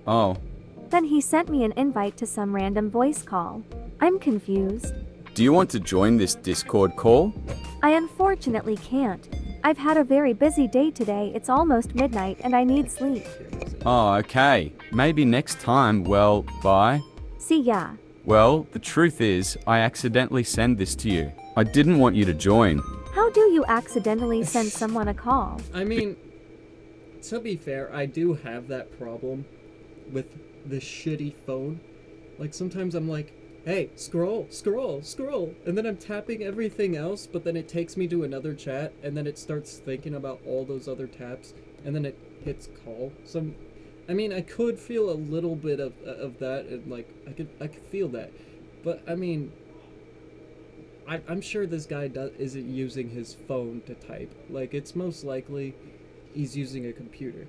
Oh. Then he sent me an invite to some random voice call. I'm confused. Do you want to join this Discord call? I unfortunately can't. I've had a very busy day today. It's almost midnight and I need sleep. Oh, okay. Maybe next time. Well, bye. See ya. Well, the truth is, I accidentally sent this to you. I didn't want you to join. How do you accidentally send someone a call? I mean, to be fair, I do have that problem with the shitty phone. Like, sometimes I'm like, hey, scroll, and then I'm tapping everything else, but then it takes me to another chat, and then it starts thinking about all those other taps, and then it hits call. I mean, I could feel a little bit of that, and like, I could feel that, but I mean, I'm sure this guy isn't using his phone to type. Like, it's most likely he's using a computer.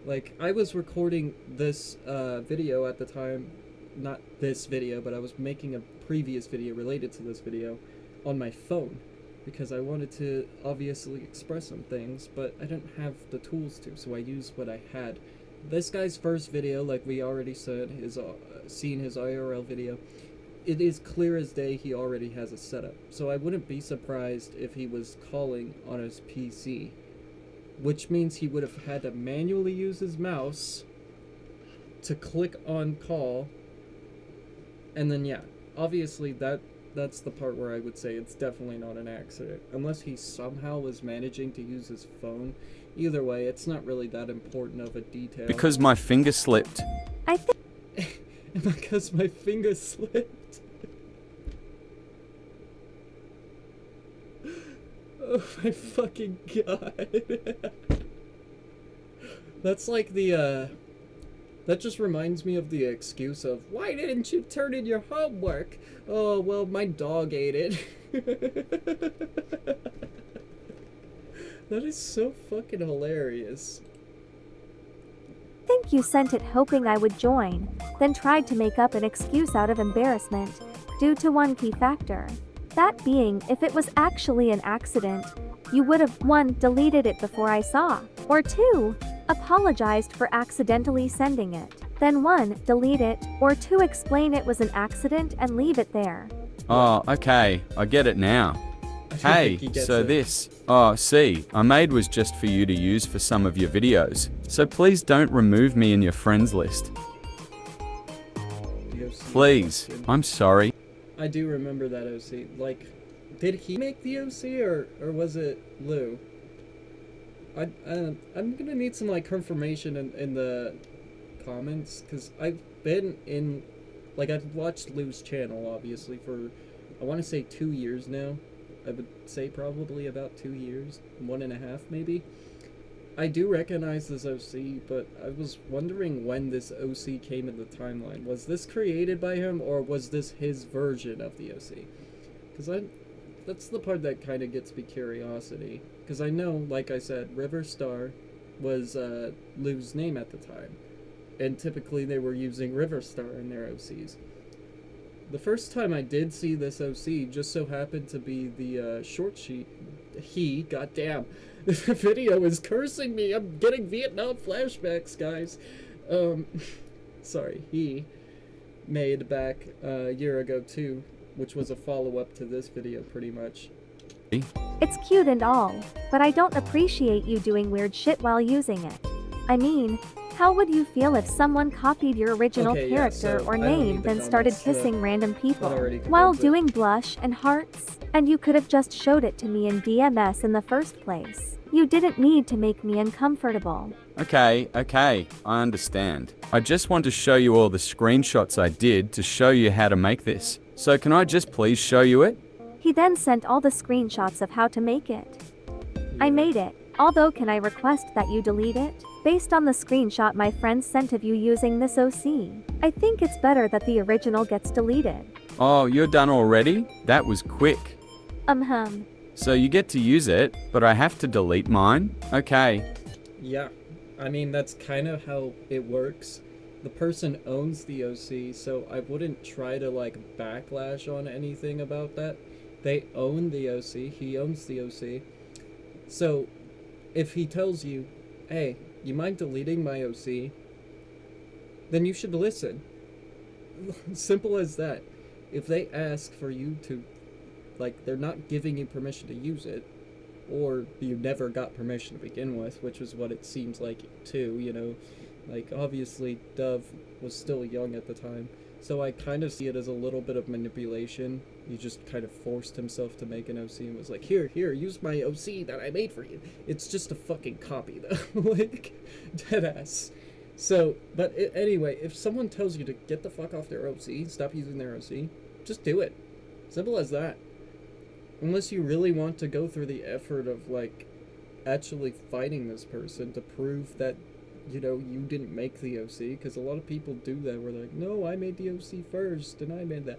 Like, I was recording this video at the time, not this video, but I was making a previous video related to this video on my phone because I wanted to obviously express some things, but I didn't have the tools to, so I used what I had. This guy's first video, like we already said, is seen his IRL video. It is clear as day he already has a setup, so I wouldn't be surprised if he was calling on his PC, which means he would have had to manually use his mouse to click on call. And then, yeah, obviously that's the part where I would say it's definitely not an accident. Unless he somehow was managing to use his phone. Either way, it's not really that important of a detail. Because my finger slipped. I think Because my finger slipped. Oh my fucking god. That's like the, that just reminds me of the excuse of, why didn't you turn in your homework? Oh, well, my dog ate it. That is so fucking hilarious. think you sent it hoping I would join, then tried to make up an excuse out of embarrassment, due to one key factor. That being, if it was actually an accident, you would have 1. Deleted it before I saw, or 2. Apologized for accidentally sending it. Then 1. Delete it, or 2. Explain it was an accident and leave it there. Oh, okay. I get it now. I don't Hey, think he gets so it. this, I made was just for you to use for some of your videos. So please don't remove me in your friends list. DOC Please. question. I'm sorry. I do remember that OC. Like, did he make the OC or was it Lou? I'm gonna need some like confirmation in the comments, because I've been in, like, I've watched Lou's channel obviously for, I want to say 2 years now. I would say probably about 2 years, 1.5 maybe. I do recognize this OC, but I was wondering when this OC came in the timeline. Was this created by him, or was this his version of the OC? Because that's the part that kind of gets me curiosity. Because I know, like I said, River Star was Lou's name at the time. And typically they were using River Star in their OCs. The first time I did see this OC just so happened to be the short sheet. Goddamn. This video is cursing me. I'm getting Vietnam flashbacks, guys. Sorry. He made back a year ago, too, which was a follow-up to this video, pretty much. It's cute and all, but I don't appreciate you doing weird shit while using it. I mean, how would you feel if someone copied your original character or name, then started kissing random people while doing blush and hearts? And you could have just showed it to me in DMS in the first place. You didn't need to make me uncomfortable. Okay, I understand. I just want to show you all the screenshots I did to show you how to make this. So can I just please show you it? He then sent all the screenshots of how to make it. I made it, although can I request that you delete it? Based on the screenshot my friend sent of you using this OC, I think it's better that the original gets deleted. Oh, you're done already? That was quick. So you get to use it, but I have to delete mine? Okay. Yeah, I mean, that's kind of how it works. The person owns the OC, so I wouldn't try to, like, backlash on anything about that. They own the OC, he owns the OC. So, if he tells you, hey, you mind deleting my OC? Then you should listen. Simple as that. If they ask for you to, like, they're not giving you permission to use it, or you never got permission to begin with, which is what it seems like too, you know. Like, obviously, Dove was still young at the time, so I kind of see it as a little bit of manipulation. He just kind of forced himself to make an OC and was like, here, use my OC that I made for you. It's just a fucking copy, though. Like, deadass. So, but anyway, if someone tells you to get the fuck off their OC, stop using their OC, just do it. Simple as that. Unless you really want to go through the effort of, like, actually fighting this person to prove that, you know, you didn't make the OC, because a lot of people do that, where they're like, no, I made the OC first, and I made that.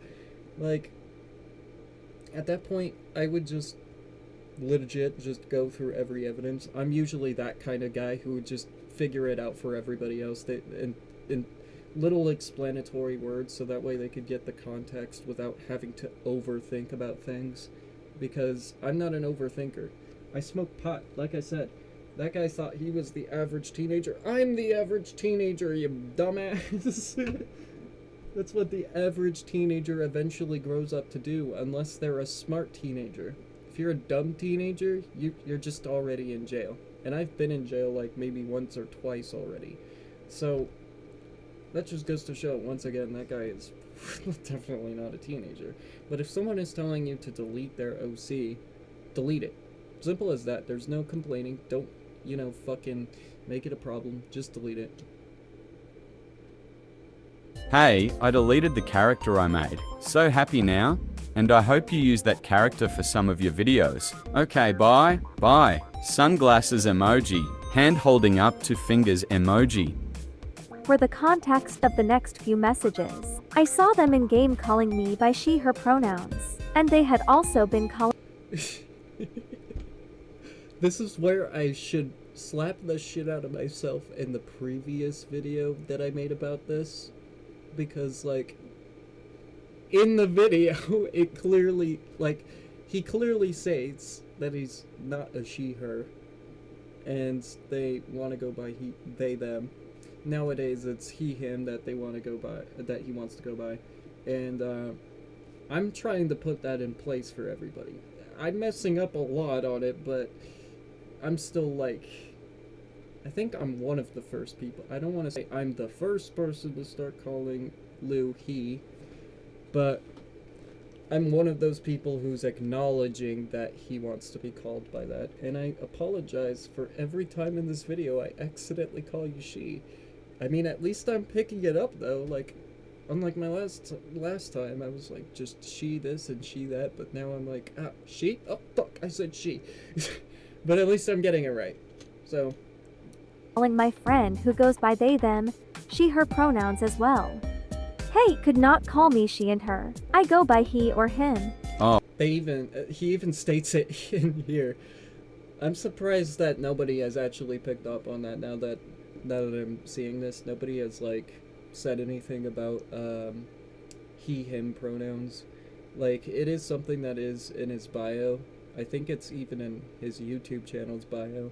Like, at that point, I would just legit just go through every evidence. I'm usually that kind of guy who would just figure it out for everybody else, in little explanatory words, so that way they could get the context without having to overthink about things, because I'm not an overthinker. I smoke pot, like I said. That guy thought he was the average teenager. I'm the average teenager, you dumbass. That's what the average teenager eventually grows up to do, unless they're a smart teenager. If you're a dumb teenager, you're just already in jail. And I've been in jail like maybe once or twice already. So, that just goes to show, once again, that guy is definitely not a teenager. But if someone is telling you to delete their OC, delete it. Simple as that. There's no complaining. Don't, you know, fucking make it a problem. Just delete it. Hey, I deleted the character I made. So happy now. And I hope you use that character for some of your videos. Okay, bye. Bye. Sunglasses emoji. Hand holding up to fingers emoji. For the context of the next few messages, I saw them in-game calling me by she/her pronouns, and they had also been calling. This is where I should slap the shit out of myself in the previous video that I made about this, because, like, in the video, it clearly, like, he clearly states that he's not a she/her, and they want to go by they, them. Nowadays, it's he, him that they want to go by, that he wants to go by, and I'm trying to put that in place for everybody. I'm messing up a lot on it, but I'm still, like, I think I'm one of the first people. I don't want to say I'm the first person to start calling Lou he, but I'm one of those people who's acknowledging that he wants to be called by that, and I apologize for every time in this video I accidentally call you she. I mean, at least I'm picking it up, though. Like, unlike my last time, I was like, just she this and she that, but now I'm like, she? Oh, fuck, I said she. But at least I'm getting it right. So, calling my friend who goes by they, them, she, her pronouns as well. Hey, could not call me she and her. I go by he or him. He even states it in here. I'm surprised that nobody has actually picked up on that now that I'm seeing this. Nobody has, like, said anything about, he, him pronouns. Like, it is something that is in his bio. I think it's even in his YouTube channel's bio.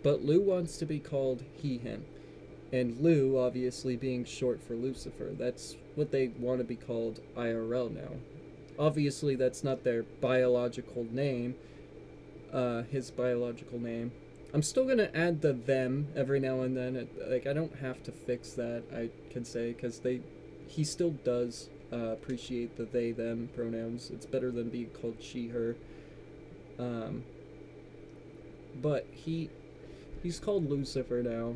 But Lou wants to be called he, him. And Lou, obviously, being short for Lucifer. That's what they want to be called IRL now. Obviously, that's not their biological name. His biological name. I'm still going to add the them every now and then. Like, I don't have to fix that, I can say, because he still does appreciate the they, them pronouns. It's better than being called she, her. But he's called Lucifer now.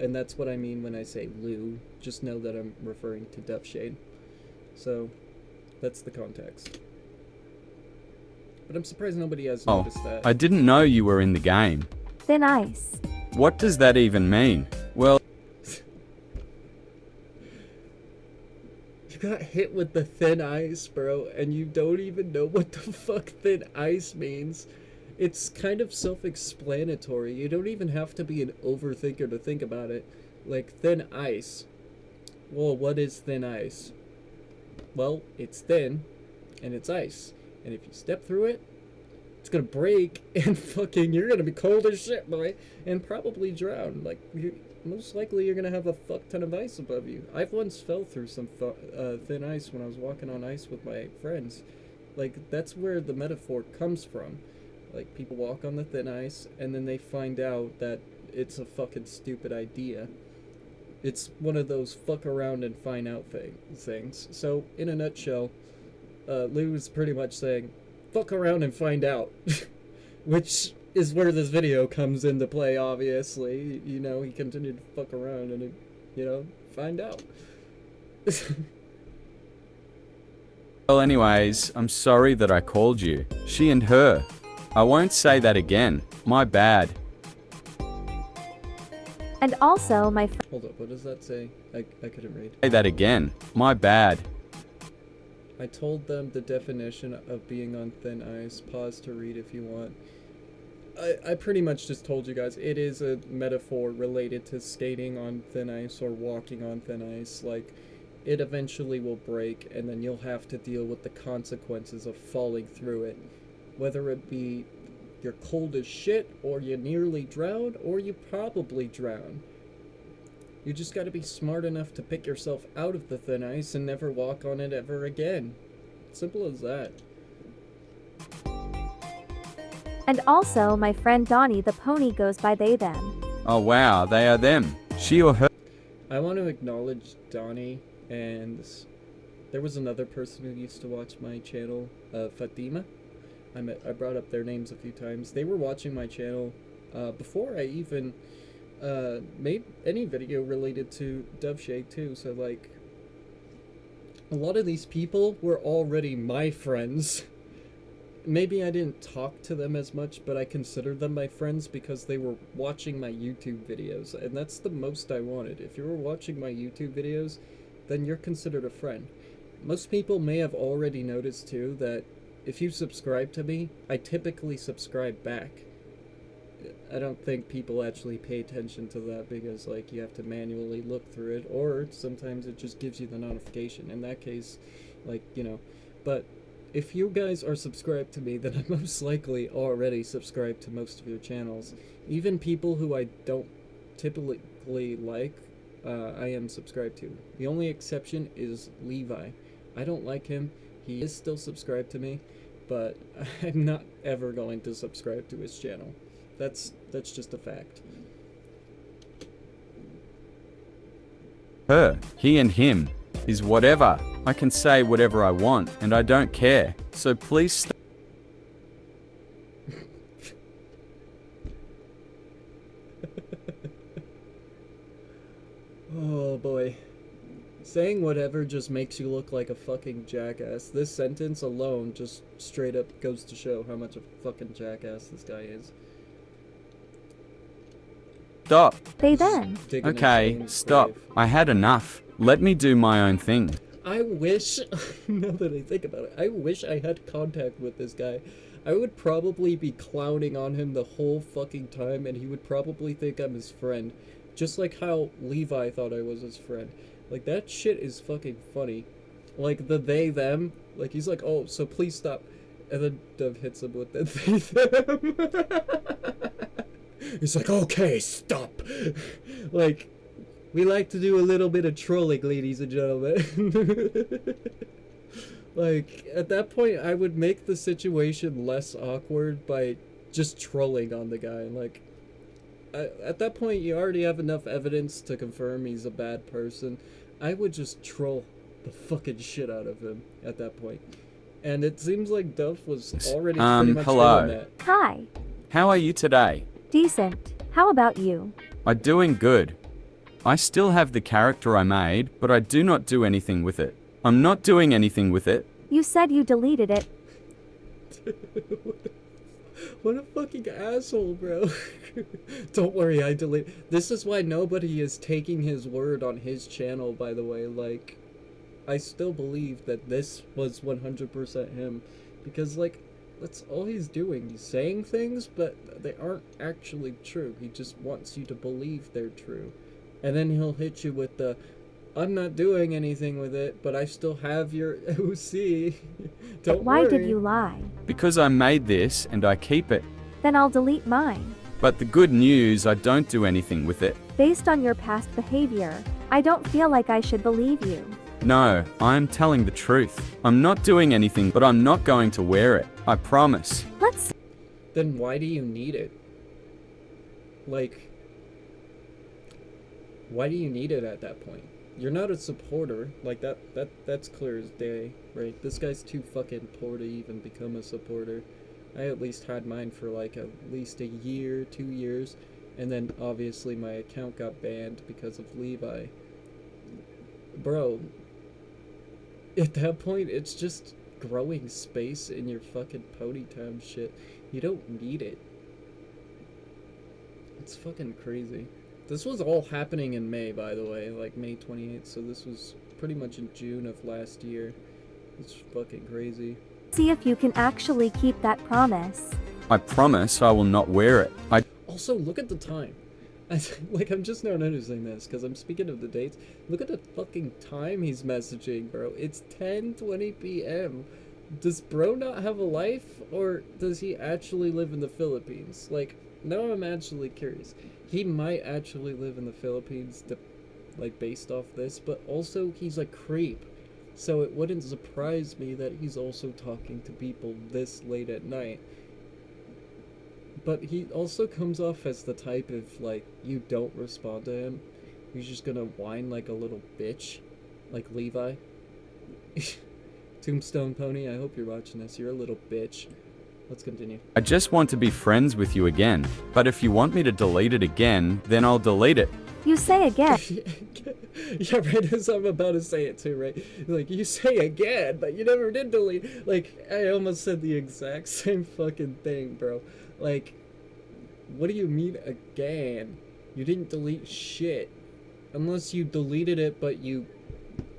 And that's what I mean when I say Lou. Just know that I'm referring to Deathshade. So, that's the context. But I'm surprised nobody has noticed that. I didn't know you were in the game. Thin ice. What does that even mean? Well, you got hit with the thin ice, bro, and you don't even know what the fuck thin ice means. It's kind of self-explanatory. You don't even have to be an overthinker to think about it. Like, thin ice. Well, what is thin ice? Well, it's thin, and it's ice. And if you step through it, it's gonna break, and fucking, you're gonna be cold as shit, boy. And probably drown. Like, most likely you're gonna have a fuck ton of ice above you. I've once fell through some thin ice when I was walking on ice with my friends. Like, that's where the metaphor comes from. Like, people walk on the thin ice, and then they find out that it's a fucking stupid idea. It's one of those fuck around and find out things. So, in a nutshell, Lou is pretty much saying, fuck around and find out. Which is where this video comes into play, obviously. You know, he continued to fuck around and, find out. well, anyways, I'm sorry that I called you she and her. I won't say that again. My bad. And also, my Hold up, what does that say? I couldn't read. Say that again. My bad. I told them the definition of being on thin ice. Pause to read if you want. I pretty much just told you guys, it is a metaphor related to skating on thin ice or walking on thin ice. Like, it eventually will break, and then you'll have to deal with the consequences of falling through it. Whether it be you're cold as shit, or you nearly drown, or you probably drown. You just gotta be smart enough to pick yourself out of the thin ice and never walk on it ever again. Simple as that. And also, my friend Donnie the pony goes by they, them. Oh wow, they are them. She or her. I want to acknowledge Donnie, and there was another person who used to watch my channel, Fatima. I brought up their names a few times. They were watching my channel before I even made any video related to Doveshade too. So, like, a lot of these people were already my friends. Maybe I didn't talk to them as much, but I considered them my friends because they were watching my YouTube videos. And that's the most I wanted. If you were watching my YouTube videos, then you're considered a friend. Most people may have already noticed too that if you subscribe to me, I typically subscribe back. I don't think people actually pay attention to that because, like, you have to manually look through it, or sometimes it just gives you the notification. In that case, like, but if you guys are subscribed to me, then I'm most likely already subscribed to most of your channels. Even people who I don't typically like, I am subscribed to. The only exception is Levi. I don't like him. He is still subscribed to me, but I'm not ever going to subscribe to his channel. That's just a fact. Her, he and him is whatever. I can say whatever I want and I don't care. So please Oh boy. Saying whatever just makes you look like a fucking jackass. This sentence alone just straight up goes to show how much of a fucking jackass this guy is. Stop. They then. Digging his Okay, own stop. grave. I had enough. Let me do my own thing. I wish, now that I think about it, I wish I had contact with this guy. I would probably be clowning on him the whole fucking time, and he would probably think I'm his friend. Just like how Levi thought I was his friend. Like, that shit is fucking funny. Like, the they, them, like, he's like, oh, so please stop. And then Dove hits him with the they, them. He's like, okay, stop. Like, we like to do a little bit of trolling, ladies and gentlemen. Like, at that point, I would make the situation less awkward by just trolling on the guy. Like, at that point, you already have enough evidence to confirm he's a bad person. I would just troll the fucking shit out of him at that point. And it seems like Duff was already pretty much hello. doing that. Hi. How are you today? Decent. How about you? I'm doing good. I still have the character I made, but I do not do anything with it. I'm not doing anything with it. You said you deleted it. What a fucking asshole, bro. Don't worry, I delete. This is why nobody is taking his word on his channel, by the way. Like, I still believe that this was 100% him. Because, like, that's all he's doing. He's saying things, but they aren't actually true. He just wants you to believe they're true. And then he'll hit you with the, I'm not doing anything with it, but I still have your OC. Don't Why worry. did you lie? Because I made this and I keep it. Then I'll delete mine. But the good news, I don't do anything with it. Based on your past behavior, I don't feel like I should believe you. No, I'm telling the truth. I'm not doing anything, but I'm not going to wear it. I promise. Let's. Then why do you need it? Like, why do you need it at that point? You're not a supporter. Like, that's clear as day, right? This guy's too fucking poor to even become a supporter. I at least had mine for like at least a year, 2 years, and then obviously my account got banned because of Levi. Bro, at that point, it's just growing space in your fucking PonyTown shit. You don't need it. It's fucking crazy. This was all happening in May, by the way, like May 28th, so this was pretty much in June of last year. It's fucking crazy. See if you can actually keep that promise. I promise I will not wear it. Also, look at the time. I'm just now noticing this, because I'm speaking of the dates. Look at the fucking time he's messaging, bro. It's 10:20 p.m. Does bro not have a life, or does he actually live in the Philippines? Like, now I'm actually curious. He might actually live in the Philippines, like, based off this, but also he's a creep. So it wouldn't surprise me that he's also talking to people this late at night. But he also comes off as the type of, like, you don't respond to him, he's just gonna whine like a little bitch. Like Levi. Tombstone Pony, I hope you're watching this. You're a little bitch. Let's continue. I just want to be friends with you again. But if you want me to delete it again, then I'll delete it. You say again. Yeah, right, as I'm about to say it too, right? Like, you say again, but you never did delete. Like, I almost said the exact same fucking thing, bro. Like, what do you mean again? You didn't delete shit. Unless you deleted it, but you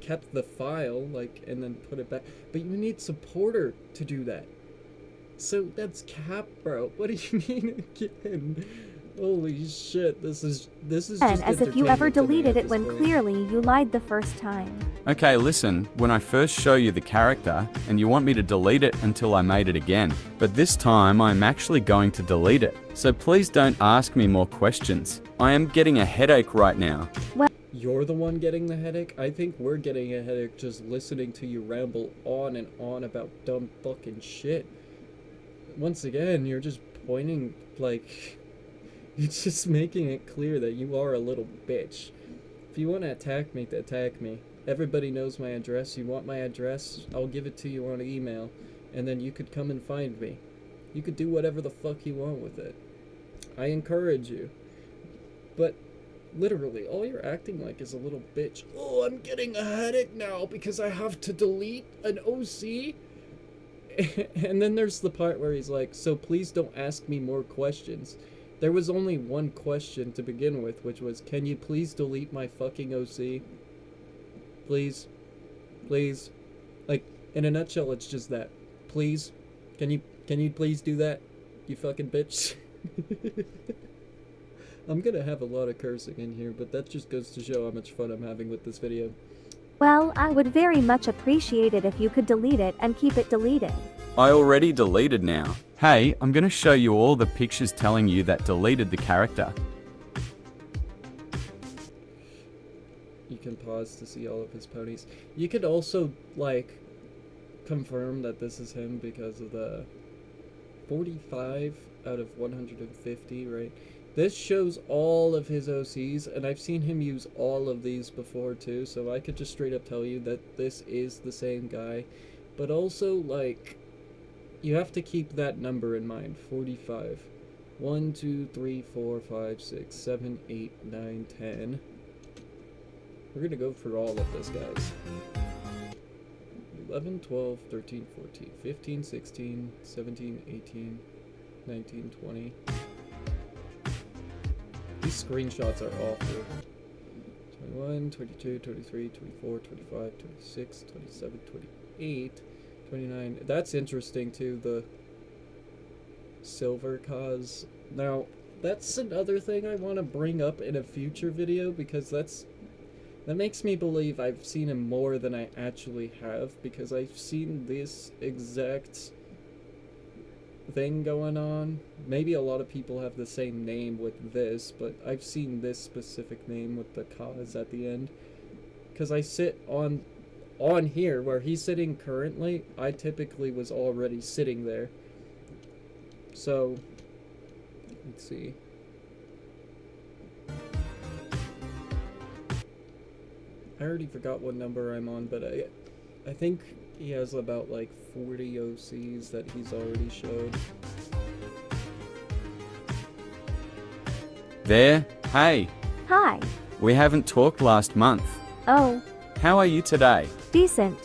kept the file, like, and then put it back. But you need supporter to do that. So that's cap, bro. What do you mean again? Holy shit, this is just As if you ever entertainment to me deleted at it when this point. clearly you lied the first time. Okay, listen, when I first show you the character, and you want me to delete it until I made it again. But this time, I'm actually going to delete it. So please don't ask me more questions. I am getting a headache right now. You're the one getting the headache? I think we're getting a headache just listening to you ramble on and on about dumb fucking shit. Once again, you're just pointing, like... It's just making it clear that you are a little bitch. If you want to attack me, attack me. Everybody knows my address. You want my address? I'll give it to you on email. And then you could come and find me. You could do whatever the fuck you want with it. I encourage you. But, literally, all you're acting like is a little bitch. Oh, I'm getting a headache now because I have to delete an OC? And then there's the part where he's like, so please don't ask me more questions. There was only one question to begin with, which was, can you please delete my fucking OC? Please? Please? Like, in a nutshell, it's just that. Please? Can you please do that? You fucking bitch. I'm gonna have a lot of cursing in here, but that just goes to show how much fun I'm having with this video. Well, I would very much appreciate it if you could delete it and keep it deleted. I already deleted now. Hey, I'm gonna show you all the pictures telling you that deleted the character. You can pause to see all of his ponies. You could also, like, confirm that this is him because of the 45 out of 150, right? This shows all of his OCs, and I've seen him use all of these before too, so I could just straight up tell you that this is the same guy. But also, like, you have to keep that number in mind, 45. 1, 2, 3, 4, 5, 6, 7, 8, 9, 10. We're gonna go for all of this, guys. 11, 12, 13, 14, 15, 16, 17, 18, 19, 20. These screenshots are awful. 21, 22, 23, 24, 25, 26, 27, 28, 29. That's interesting too, the silver cause. Now, that's another thing I want to bring up in a future video because that makes me believe I've seen him more than I actually have, because I've seen this exact thing going on. Maybe a lot of people have the same name with this, but I've seen this specific name with the cause at the end. Because I sit on here where he's sitting currently, I typically was already sitting there. So, let's see. I already forgot what number I'm on, but I think he has about like 40 OCs that he's already showed. There, hey, Hi. we haven't talked last month. Oh, How are you today? decent.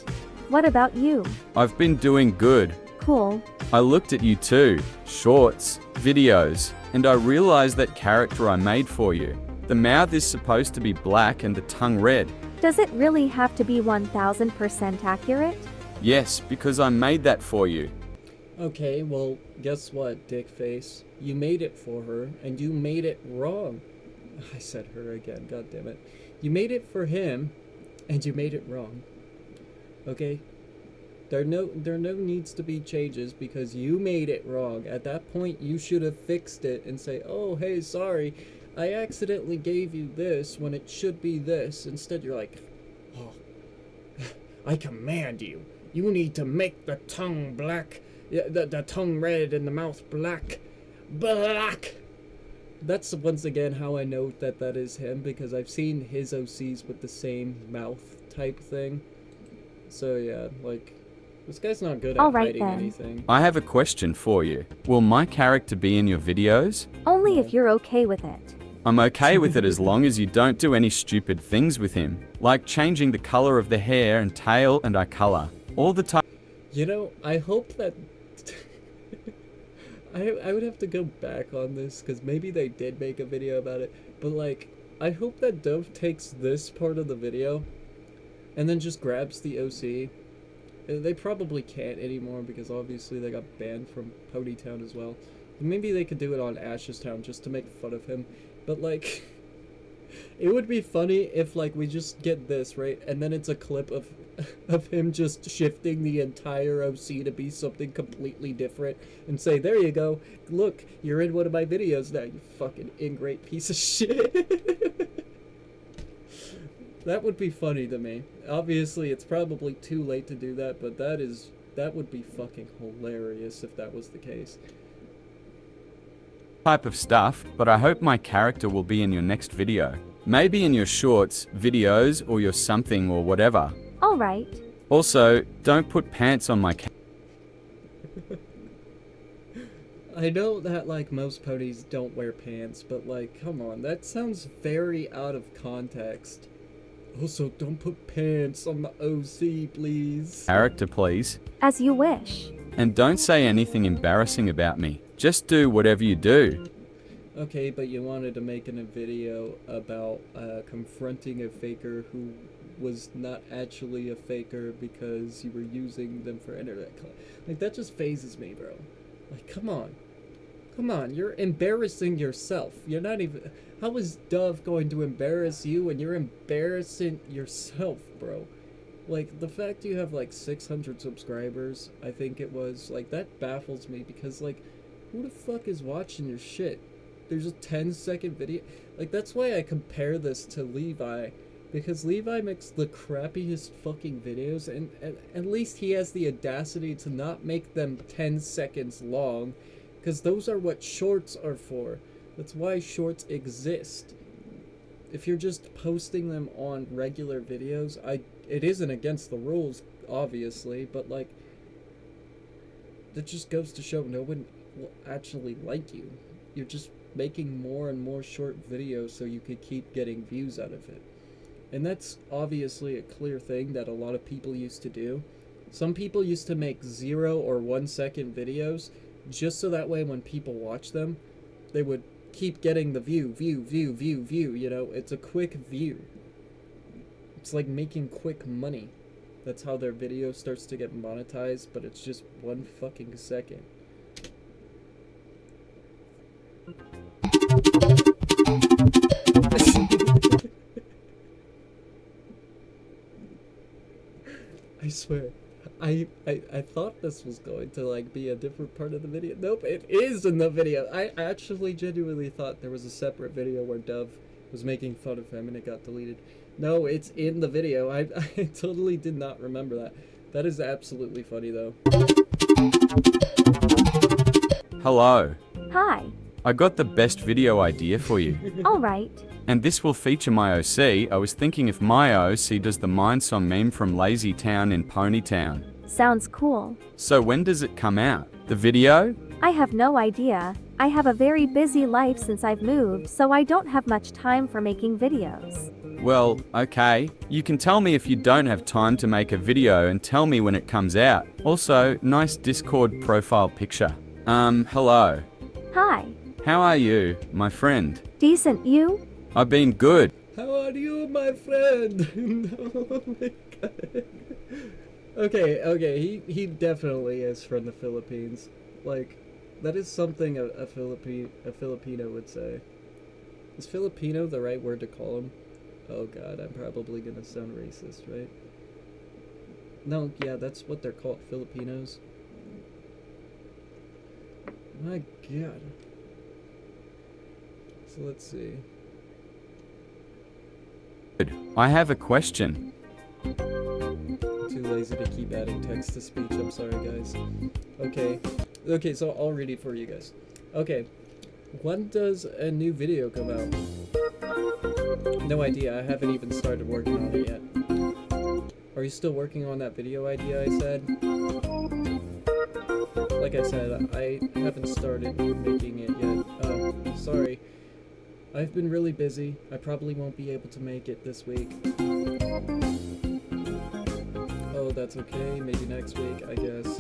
What about you? I've been doing good. Cool. I looked at you too, shorts, videos, and I realized that character I made for you. The mouth is supposed to be black and the tongue red. Does it really have to be 1000% accurate? Yes, because I made that for you. Okay, well, guess what, dickface? You made it for her, and you made it wrong. I said her again, god damn it. You made it for him, and you made it wrong. Okay? There no needs to be changes because you made it wrong. At that point, you should have fixed it and say, oh, hey, sorry, I accidentally gave you this when it should be this. Instead, you're like, oh, I command you. You need to make the tongue black, the tongue red and the mouth black. Black! That's once again how I know that that is him, because I've seen his OCs with the same mouth type thing. So yeah, like, this guy's not good at Alright hiding then. anything. I have a question for you. Will my character be in your videos? Only if you're okay with it. I'm okay with it as long as you don't do any stupid things with him, like changing the color of the hair and tail and eye color all the time. You know, I hope that... I would have to go back on this, because maybe they did make a video about it, but like, I hope that Dove takes this part of the video, and then just grabs the OC. They probably can't anymore, because obviously they got banned from PonyTown as well. Maybe they could do it on Ash's Town just to make fun of him, but like... It would be funny if, like, we just get this, right? And then it's a clip of him just shifting the entire OC to be something completely different and say, there you go, look, you're in one of my videos now, you fucking ingrate piece of shit. That would be funny to me. Obviously, it's probably too late to do that, but that would be fucking hilarious if that was the case. Type of stuff, but I hope my character will be in your next video. Maybe in your shorts, videos, or your something or whatever. Alright. Also, don't put pants on my I know that, like, most ponies don't wear pants, but, like, come on, that sounds very out of context. Also, don't put pants on the OC, please. character, please. As you wish. And don't say anything embarrassing about me. Just do whatever you do. Okay, but you wanted to make a video about confronting a faker who was not actually a faker because you were using them for internet like, that just phases me, bro. Like, come on. Come on, you're embarrassing yourself. You're not even... How is Dove going to embarrass you when you're embarrassing yourself, bro? Like, the fact you have, like, 600 subscribers, I think it was, like, that baffles me because, like, who the fuck is watching your shit? There's a 10-second video. Like, that's why I compare this to Levi. Because Levi makes the crappiest fucking videos, and at least he has the audacity to not make them 10 seconds long, because those are what shorts are for. That's why shorts exist. If you're just posting them on regular videos, it isn't against the rules, obviously, but, like, that just goes to show no one will actually like you. You're just making more and more short videos so you could keep getting views out of it. And that's obviously a clear thing that a lot of people used to do. Some people used to make 0 or 1 second videos just so that way when people watch them, they would keep getting the view, you know? It's a quick view. It's like making quick money. That's how their video starts to get monetized, but it's just 1 fucking second. I swear, I thought this was going to, like, be a different part of the video. Nope, it is in the video. I actually genuinely thought there was a separate video where Dove was making fun of him and it got deleted. No, it's in the video. I totally did not remember that. That is absolutely funny, though. Hello. Hi. I got the best video idea for you. Alright. And this will feature my OC. I was thinking if my OC does the Mind Song meme from Lazy Town in Ponytown. Sounds cool. So when does it come out? The video? I have no idea. I have a very busy life since I've moved, so I don't have much time for making videos. Well, okay. You can tell me if you don't have time to make a video and tell me when it comes out. Also, nice Discord profile picture. Hello. Hi. How are you, my friend? Decent, you? I've been good. How are you, my friend? Oh my god. Okay, he definitely is from the Philippines. Like, that is something a Filipino would say. Is Filipino the right word to call him? Oh god, I'm probably gonna sound racist, right? No, yeah, that's what they're called, Filipinos. My god. So let's see. I have a question. Too lazy to keep adding text to speech, I'm sorry guys. Okay, so I'll read it for you guys. Okay, when does a new video come out? No idea, I haven't even started working on it yet. Are you still working on that video idea I said? Like I said, I haven't started making it yet. Sorry. I've been really busy. I probably won't be able to make it this week. Oh, that's okay. Maybe next week, I guess.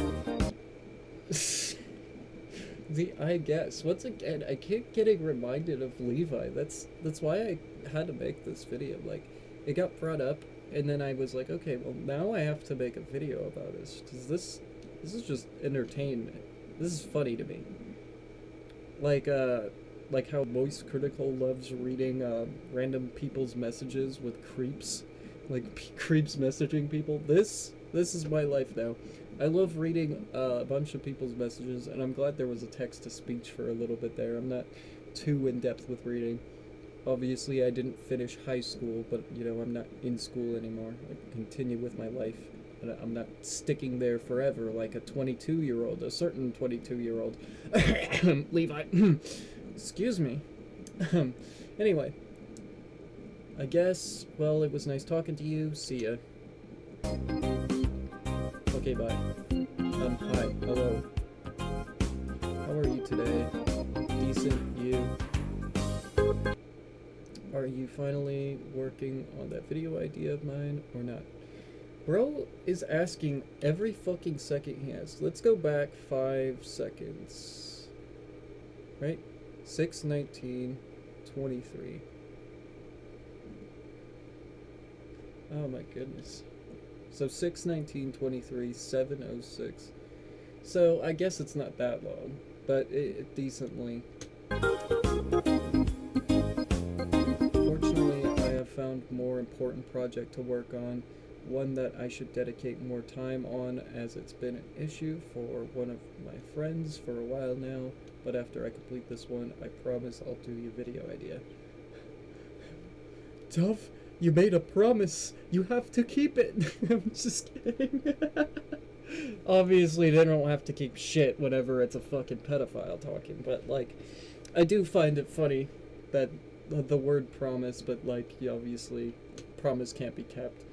I guess. Once again, I keep getting reminded of Levi. That's why I had to make this video. Like, it got brought up, and then I was like, okay, well, now I have to make a video about this. Because this is just entertainment. This is funny to me. Like how Moist Critical loves reading random people's messages with creeps. Like, creeps messaging people. This is my life now. I love reading a bunch of people's messages, and I'm glad there was a text-to-speech for a little bit there. I'm not too in-depth with reading. Obviously, I didn't finish high school, but, you know, I'm not in school anymore. I can continue with my life. And I'm not sticking there forever like a 22-year-old, a certain 22-year-old. Levi. Excuse me. Anyway. I guess, well, it was nice talking to you. See ya. Okay, bye. Hi. Hello. How are you today? Decent. You? Are you finally working on that video idea of mine or not? Bro is asking every fucking second he has. Let's go back 5 seconds. Right? 6/19/23. Oh my goodness. So 6/19/23, 7:06. So I guess it's not that long, but it decently. Fortunately, I have found more important project to work on, one that I should dedicate more time on, as it's been an issue for one of my friends for a while now, but after I complete this one, I promise I'll do you a video idea. Dove, you made a promise. You have to keep it. I'm just kidding. Obviously, they don't have to keep shit whenever it's a fucking pedophile talking, but, like, I do find it funny that the word promise, but, like, obviously, promise can't be kept.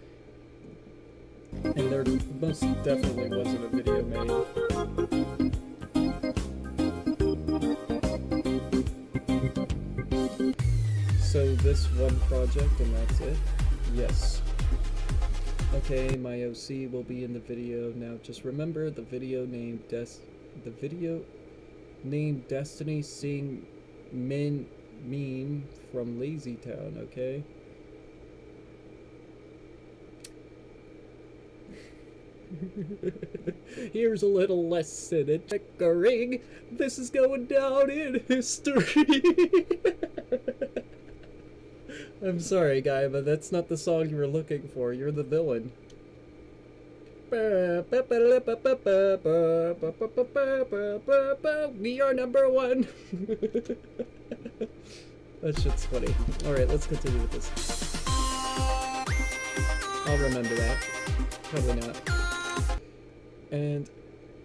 And there most definitely wasn't a video made. So this one project and that's it? Yes. Okay, my OC will be in the video. Now just remember the video named Destiny Sing Meme from Lazy Town, okay? Here's a little lesson in tickering. This is going down in history. I'm sorry, guy, but that's not the song you were looking for. You're the villain. We are number one. That shit's funny. Alright, let's continue with this. I'll remember that. Probably not. And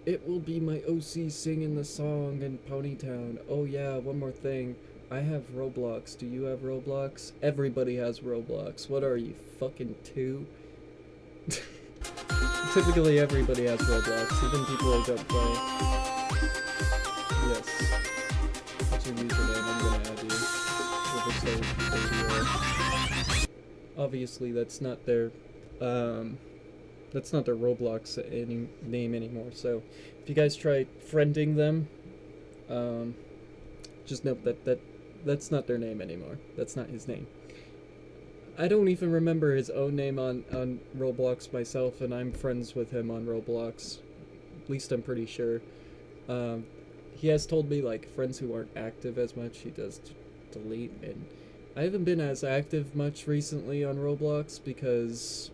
it will be my OC singing the song in Ponytown. Oh yeah, one more thing. I have Roblox. Do you have Roblox? Everybody has Roblox. What are you, fucking 2? Typically everybody has Roblox, even people who don't play. Yes. What's your username? I'm gonna add you. Obviously that's not their Roblox name anymore, so if you guys try friending them, just note that's not their name anymore. That's not his name. I don't even remember his own name on Roblox myself, and I'm friends with him on Roblox. At least I'm pretty sure. He has told me, like, friends who aren't active as much, he does delete, and I haven't been as active much recently on Roblox because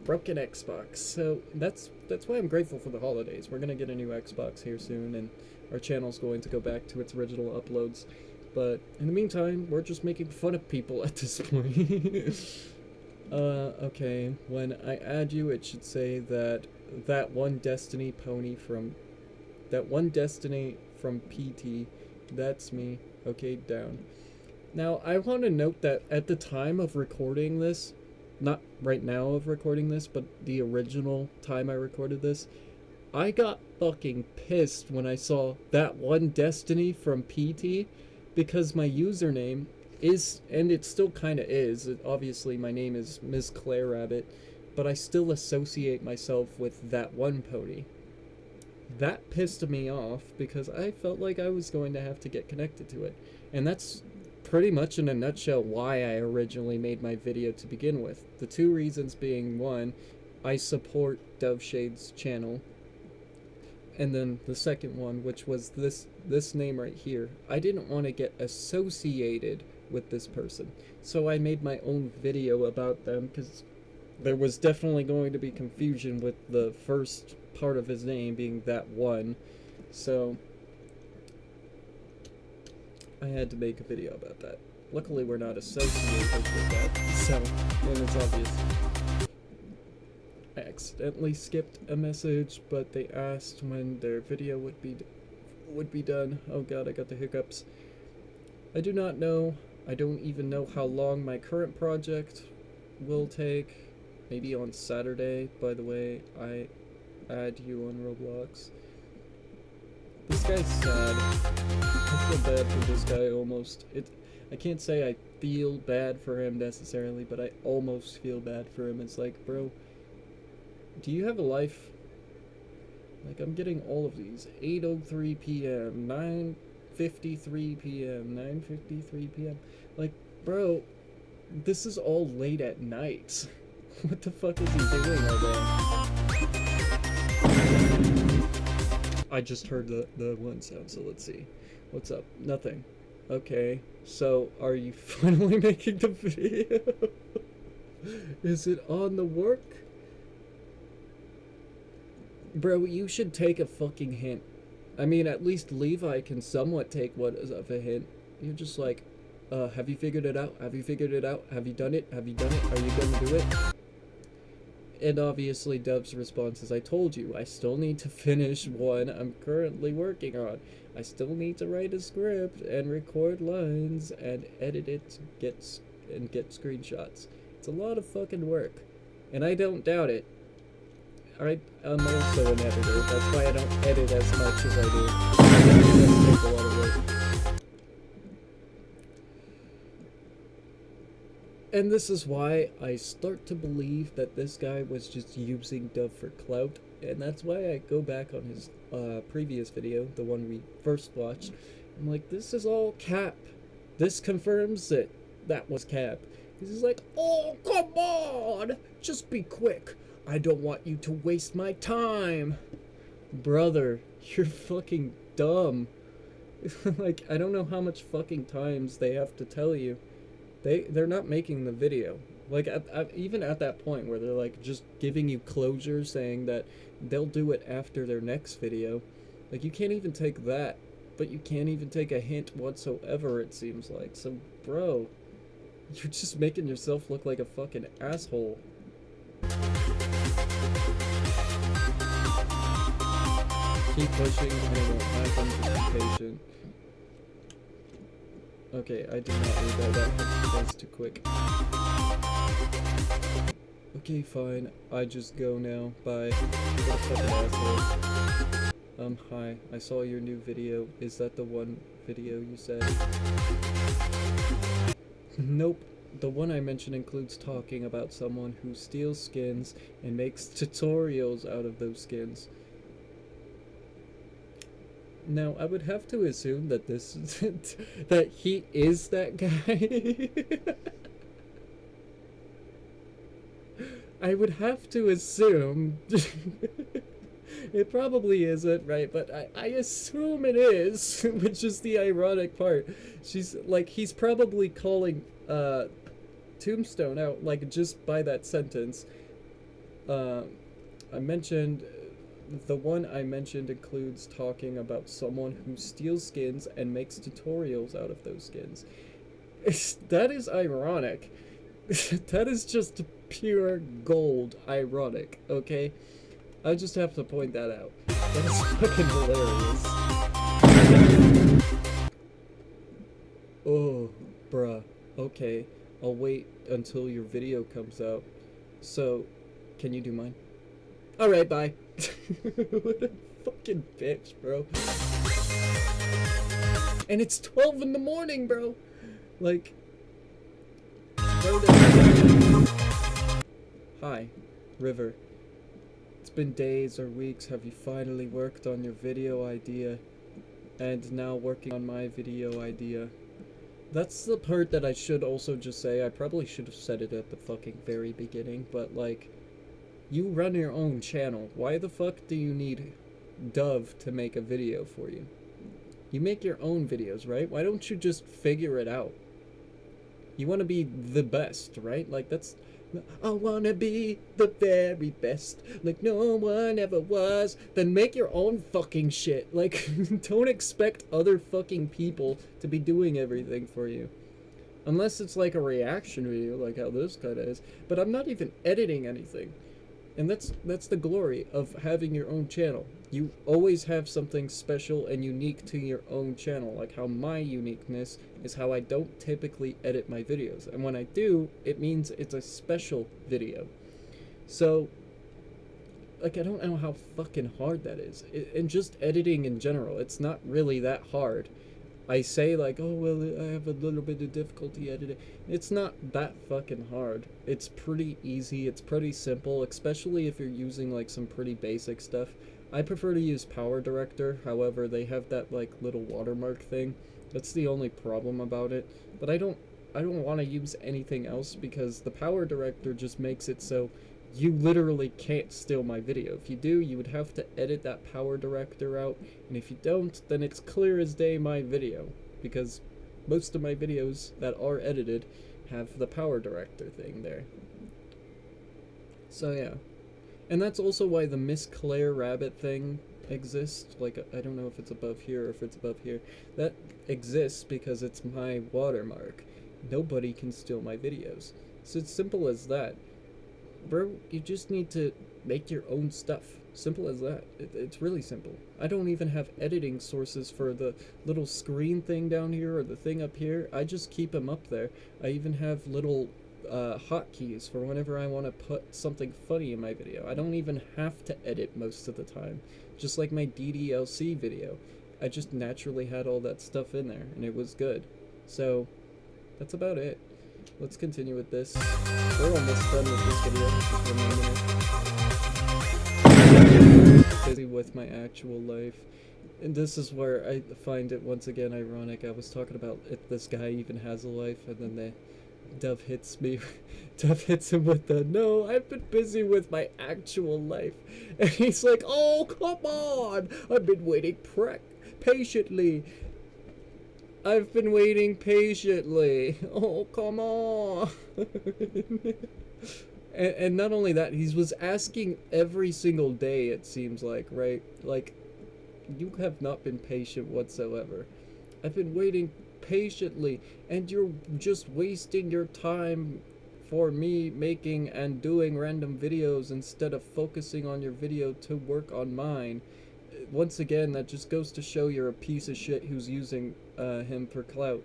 broken Xbox. So that's why I'm grateful for the holidays. We're gonna get a new Xbox here soon, and our channel's going to go back to its original uploads. But in the meantime, we're just making fun of people at this point. Okay, when I add you, it should say that one Destiny Pony from PT, that's me. Okay, down. Now, I want to note that at the time of recording this, not right now of recording this, but the original time I recorded this, I got fucking pissed when I saw that one Destiny from PT, because my username is, and it still kind of is, obviously my name is Ms. Claire Rabbit, but I still associate myself with that one pony. That pissed me off because I felt like I was going to have to get connected to it. And that's pretty much in a nutshell why I originally made my video to begin with. The two reasons being, one, I support Doveshade's channel, and then the second one, which was this name right here. I didn't want to get associated with this person, so I made my own video about them because there was definitely going to be confusion with the first part of his name being that one, so I had to make a video about that. Luckily we're not associated with that, so, and it's obvious. I accidentally skipped a message, but they asked when their video would be done. Oh god, I got the hiccups. I do not know. I don't even know how long my current project will take. Maybe on Saturday. By the way, I add you on Roblox. This guy's sad. I feel bad for this guy almost. I can't say I feel bad for him necessarily, but I almost feel bad for him. It's like, bro, do you have a life? Like, I'm getting all of these. 8:03 p.m., 9 9:53 p.m. 9:53 p.m. Like, bro, this is all late at night. What the fuck is he doing all day? I just heard the one sound, so let's see. What's up? Nothing. Okay, so are you finally making the video? Is it on the work? Bro, you should take a fucking hint. I mean, at least Levi can somewhat take what is of a hint. You're just like, have you figured it out? Have you figured it out? Have you done it? Have you done it? Are you gonna do it? And obviously Dove's response is, I told you, I still need to finish one I'm currently working on. I still need to write a script and record lines and edit it, get screenshots. It's a lot of fucking work. And I don't doubt it. I'm also an editor, that's why I don't edit as much as I do. It does take a lot of work. And this is why I start to believe that this guy was just using Dove for clout, and that's why I go back on his previous video, the one we first watched. I'm like, this is all cap. This confirms it. That was cap. He's like, oh, come on! Just be quick. I don't want you to waste my time. Brother, you're fucking dumb. Like, I don't know how much fucking times they have to tell you. They're not making the video. Like, even at that point where they're like just giving you closure, saying that they'll do it after their next video. Like, you can't even take that, but you can't even take a hint whatsoever, it seems like. So, bro, you're just making yourself look like a fucking asshole. Keep pushing and it won't happen, just be patient. Okay, I did not read that's too quick. Okay, fine. I just go now. Bye. What a fucking asshole. Hi. I saw your new video. Is that the one video you said? Nope. The one I mentioned includes talking about someone who steals skins and makes tutorials out of those skins. Now, I would have to assume that that he is that guy. I would have to assume. It probably isn't, right? But I assume it is, which is the ironic part. She's like, he's probably calling Tombstone out, like, just by that sentence. I mentioned... The one I mentioned includes talking about someone who steals skins and makes tutorials out of those skins. That is ironic. That is just pure gold ironic, okay? I just have to point that out. That is fucking hilarious. Oh, bruh. Okay, I'll wait until your video comes out. So, can you do mine? Alright, bye. What a fucking bitch, bro. And it's 12 in the morning, bro. Like, hi, River. It's been days or weeks. Have you finally worked on your video idea? And now working on my video idea. That's the part that I should also just say. I probably should have said it at the fucking very beginning, but like, you run your own channel. Why the fuck do you need Dove to make a video for you? You make your own videos, right? Why don't you just figure it out? You want to be the best, right? Like, that's... I want to be the very best, like no one ever was. Then make your own fucking shit. Like, don't expect other fucking people to be doing everything for you. Unless it's like a reaction video, like how this kind of is. But I'm not even editing anything. And that's the glory of having your own channel. You always have something special and unique to your own channel, like how my uniqueness is how I don't typically edit my videos. And when I do, it means it's a special video. So, like, I don't know how fucking hard that is. And just editing in general, it's not really that hard. I say like, oh, well, I have a little bit of difficulty editing. It's not that fucking hard. It's pretty easy. It's pretty simple, especially if you're using like some pretty basic stuff. I prefer to use Power Director, however, they have that like little watermark thing. That's the only problem about it. But I don't want to use anything else because the Power Director just makes it so you literally can't steal my video. If you do, you would have to edit that Power Director out, and if you don't, then it's clear as day my video, because most of my videos that are edited have the Power Director thing there. So yeah. And that's also why the Miss Claire Rabbit thing exists. Like, I don't know if it's above here or if it's above here. That exists because it's my watermark. Nobody can steal my videos. So it's simple as that. Bro, you just need to make your own stuff. Simple as that. It's really simple. I don't even have editing sources for the little screen thing down here or the thing up here. I just keep them up there. I even have little hotkeys for whenever I want to put something funny in my video. I don't even have to edit most of the time. Just like my DDLC video. I just naturally had all that stuff in there, and it was good. So, that's about it. Let's continue with this. We're almost done with this video. Just busy with my actual life. And this is where I find it once again ironic. I was talking about if this guy even has a life, and then Dove hits me. Dove hits him with the, no, I've been busy with my actual life. And he's like, oh, come on. I've been waiting patiently. I've been waiting patiently. Oh, come on. and not only that, he was asking every single day, it seems like, right? Like, you have not been patient whatsoever. I've been waiting patiently, and you're just wasting your time for me making and doing random videos instead of focusing on your video to work on mine. Once again, that just goes to show you're a piece of shit who's using him for clout.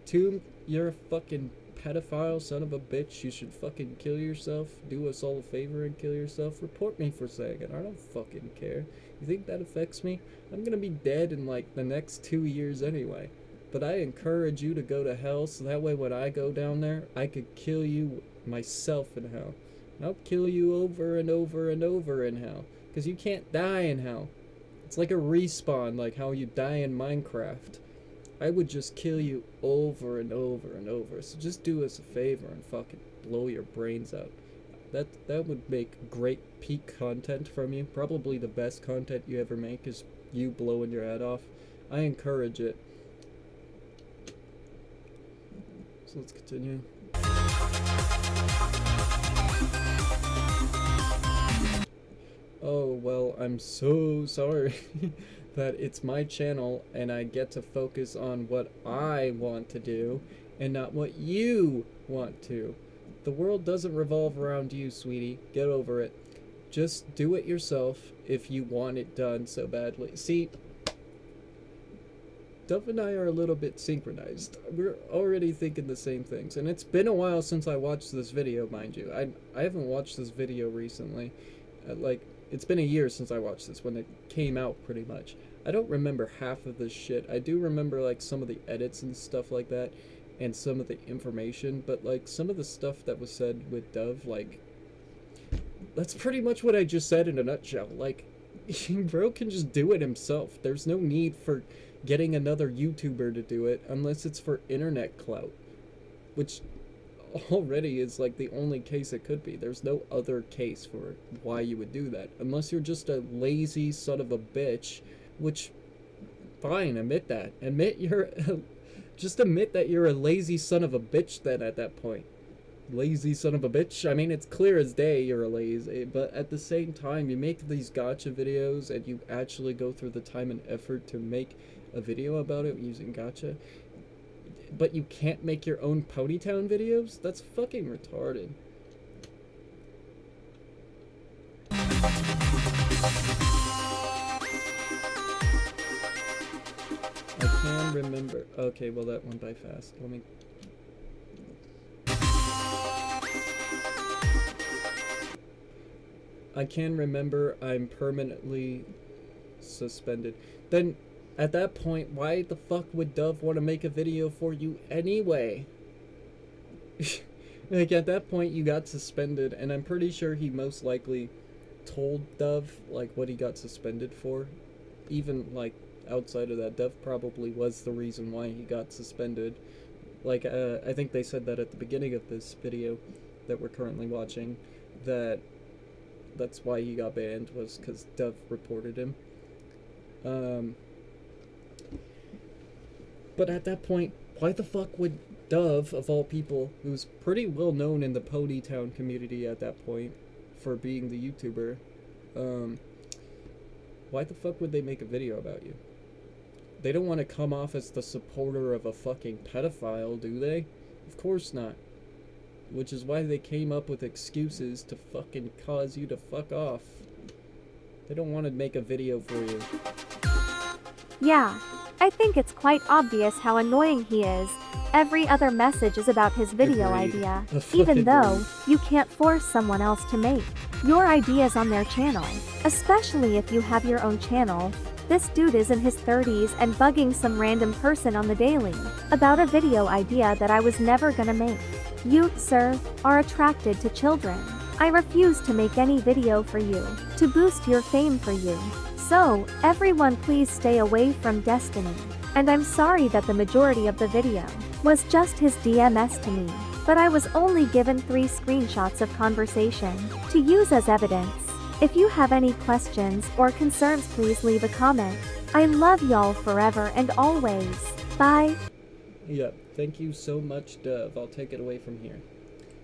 Tomb, you're a fucking pedophile son of a bitch. You should fucking kill yourself. Do us all a favor and kill yourself. Report me for saying it. I don't fucking care. You think that affects me? I'm gonna be dead in like the next 2 years anyway. But I encourage you to go to hell, so that way when I go down there, I could kill you myself in hell. I'll kill you over and over and over in hell. Because you can't die in hell. It's like a respawn, like how you die in Minecraft. I would just kill you over and over and over. So just do us a favor and fucking blow your brains out. That would make great peak content from you. Probably the best content you ever make is you blowing your head off. I encourage it. So let's continue. Oh, well, I'm so sorry that it's my channel and I get to focus on what I want to do and not what you want to. The world doesn't revolve around you, sweetie. Get over it. Just do it yourself if you want it done so badly. See, Dove and I are a little bit synchronized. We're already thinking the same things. And it's been a while since I watched this video, mind you. I haven't watched this video recently. It's been a year since I watched this, when it came out, pretty much. I don't remember half of this shit. I do remember, like, some of the edits and stuff like that, and some of the information, but, like, some of the stuff that was said with Dove, like, that's pretty much what I just said in a nutshell. Like, bro can just do it himself. There's no need for getting another YouTuber to do it, unless it's for internet clout, which already is like the only case it could be. There's no other case for why you would do that, unless you're just a lazy son of a bitch, which, fine, admit that. Just admit that you're a lazy son of a bitch then at that point. Lazy son of a bitch. I mean, it's clear as day you're a lazy, but at the same time, you make these gacha videos and you actually go through the time and effort to make a video about it using gacha, but you can't make your own PonyTown videos? That's fucking retarded. I can remember. Okay, well that went by fast. Let me. I can remember I'm permanently suspended. Then, at that point, why the fuck would Dove want to make a video for you anyway? Like, at that point, you got suspended, and I'm pretty sure he most likely told Dove, like, what he got suspended for. Even, like, outside of that, Dove probably was the reason why he got suspended. Like, I think they said that at the beginning of this video that we're currently watching, that that's why he got banned, was because Dove reported him. But at that point, why the fuck would Dove, of all people, who's pretty well known in the PonyTown community at that point for being the YouTuber, why the fuck would they make a video about you? They don't want to come off as the supporter of a fucking pedophile, do they? Of course not. Which is why they came up with excuses to fucking cause you to fuck off. They don't want to make a video for you. Yeah, I think it's quite obvious how annoying he is. Every other message is about his video Agreed. idea, Fucking even though agreed. you can't force someone else to make your ideas on their channel. Especially if you have your own channel. This dude is in his 30s and bugging some random person on the daily about a video idea that I was never gonna make. You, sir, are attracted to children. I refuse to make any video for you, to boost your fame for you. So, everyone please stay away from Destiny. And I'm sorry that the majority of the video was just his DMS to me, but I was only given 3 screenshots of conversation to use as evidence. If you have any questions or concerns, please leave a comment. I love y'all forever and always. Bye. Yep, thank you so much, Dove. I'll take it away from here.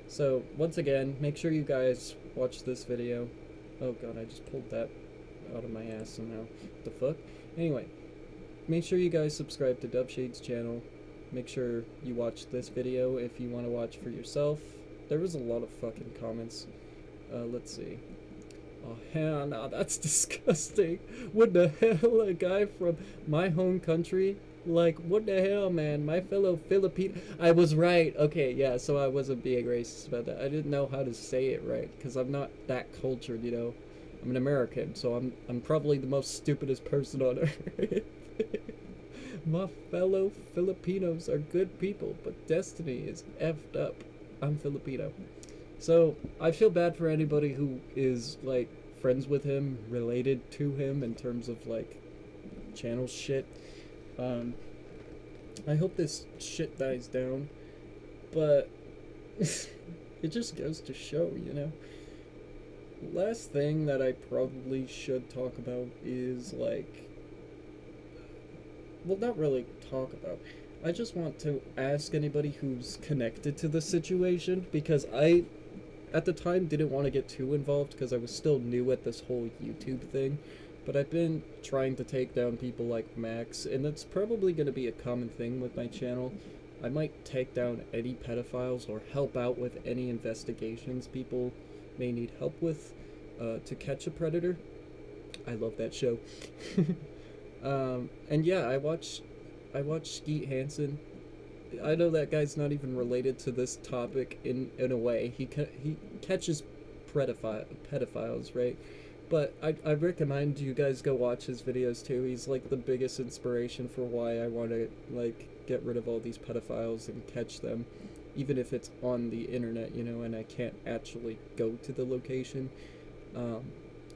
So, once again, make sure you guys watch this video. Oh god, I just pulled that out of my ass somehow. What the fuck? Anyway, make sure you guys subscribe to Dove Shade's channel. Make sure you watch this video if you want to watch for yourself. There was a lot of fucking comments. Let's see. Oh hell no, that's disgusting. What the hell, a guy from my home country? Like, what the hell, man? My fellow Filipino. I was right. Okay, yeah, so I wasn't being racist about that. I didn't know how to say it right, because I'm not that cultured, you know. I'm an American, so I'm probably the most stupidest person on earth. My fellow Filipinos are good people, but Destiny is effed up. I'm Filipino. So, I feel bad for anybody who is, like, friends with him, related to him in terms of, like, channel shit. I hope this shit dies down, but it just goes to show, you know? Last thing that I probably should talk about is, like, well, not really talk about. I just want to ask anybody who's connected to the situation, because I, at the time, didn't want to get too involved because I was still new at this whole YouTube thing, but I've been trying to take down people like Max, and it's probably going to be a common thing with my channel. I might take down any pedophiles or help out with any investigations people may need help with to catch a predator. I love that show. And yeah, I watch Skeet Hansen. I know that guy's not even related to this topic in a way. He catches pedophiles, right? But I recommend you guys go watch his videos too. He's like the biggest inspiration for why I want to like get rid of all these pedophiles and catch them, even if it's on the internet, you know, and I can't actually go to the location.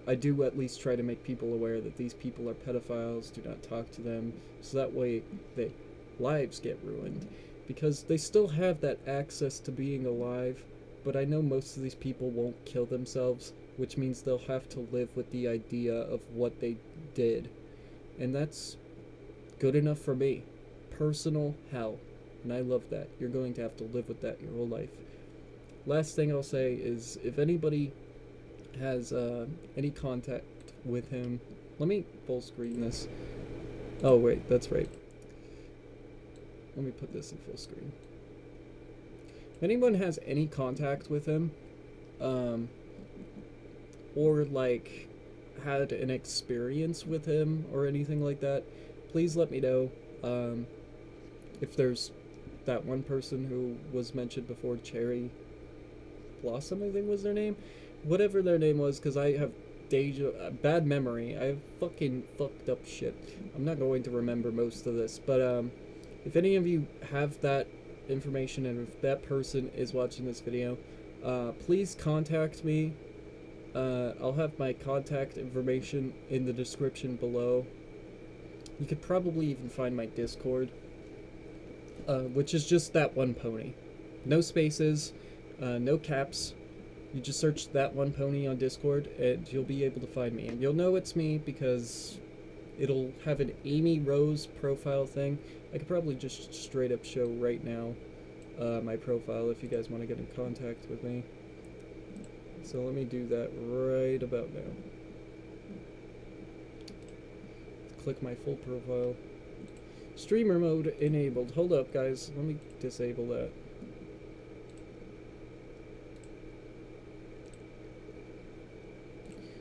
I do at least try to make people aware that these people are pedophiles, do not talk to them, so that way their lives get ruined. Because they still have that access to being alive, but I know most of these people won't kill themselves, which means they'll have to live with the idea of what they did. And that's good enough for me. Personal hell. And I love that. You're going to have to live with that your whole life. Last thing I'll say is, if anybody has any contact with him, let me full screen this. Oh wait, that's right. Let me put this in full screen. If anyone has any contact with him, or like had an experience with him or anything like that, please let me know. If there's that one person who was mentioned before, Cherry Blossom, I think was their name. Whatever their name was, because I have bad memory. I have fucking fucked up shit. I'm not going to remember most of this, but if any of you have that information and if that person is watching this video, please contact me I'll have my contact information in the description below. You could probably even find my Discord, which is just that one pony. No spaces, no caps. You just search that one pony on Discord and you'll be able to find me. And you'll know it's me because it'll have an Amy Rose profile thing. I could probably just straight up show right now my profile if you guys want to get in contact with me. So let me do that right about now. Click my full profile. Streamer mode enabled. Hold up, guys. Let me disable that.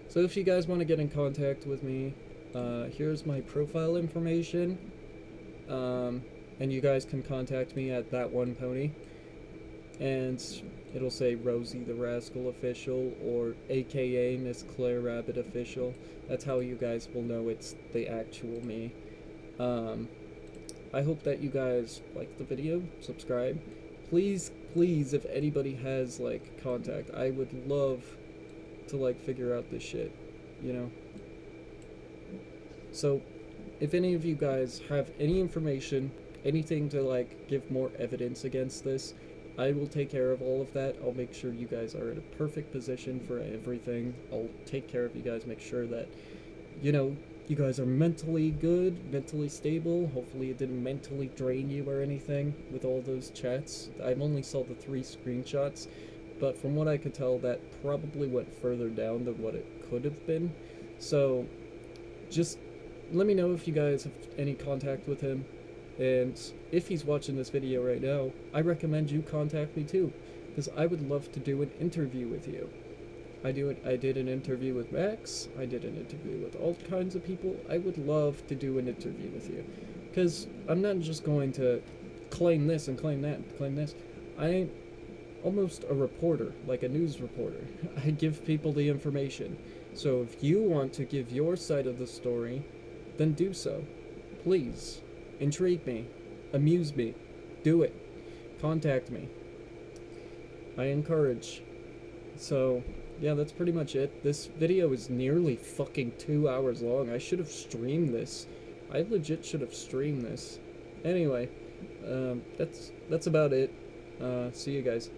So if you guys want to get in contact with me, here's my profile information. And you guys can contact me at that one pony. And it'll say Rosie the Rascal Official or AKA Miss Claire Rabbit Official. That's how you guys will know it's the actual me. I hope that you guys like the video, subscribe. Please, if anybody has, like, contact, I would love to, like, figure out this shit, you know? So, if any of you guys have any information, anything to, like, give more evidence against this, I will take care of all of that. I'll make sure you guys are in a perfect position for everything. I'll take care of you guys, make sure that, you know, you guys are mentally good, mentally stable. Hopefully it didn't mentally drain you or anything with all those chats. I only saw the 3 screenshots, but from what I could tell, that probably went further down than what it could have been. So, just let me know if you guys have any contact with him. And if he's watching this video right now, I recommend you contact me too, because I would love to do an interview with you. I did an interview with Max, I did an interview with all kinds of people. I would love to do an interview with you, because I'm not just going to claim this and claim that and claim this. I'm almost a reporter, like a news reporter. I give people the information. So if you want to give your side of the story, then do so. Please. Intrigue me. Amuse me. Do it. Contact me. I encourage. So, yeah, that's pretty much it. This video is nearly fucking 2 hours long. I should have streamed this. I legit should have streamed this. Anyway, that's about it. See you guys.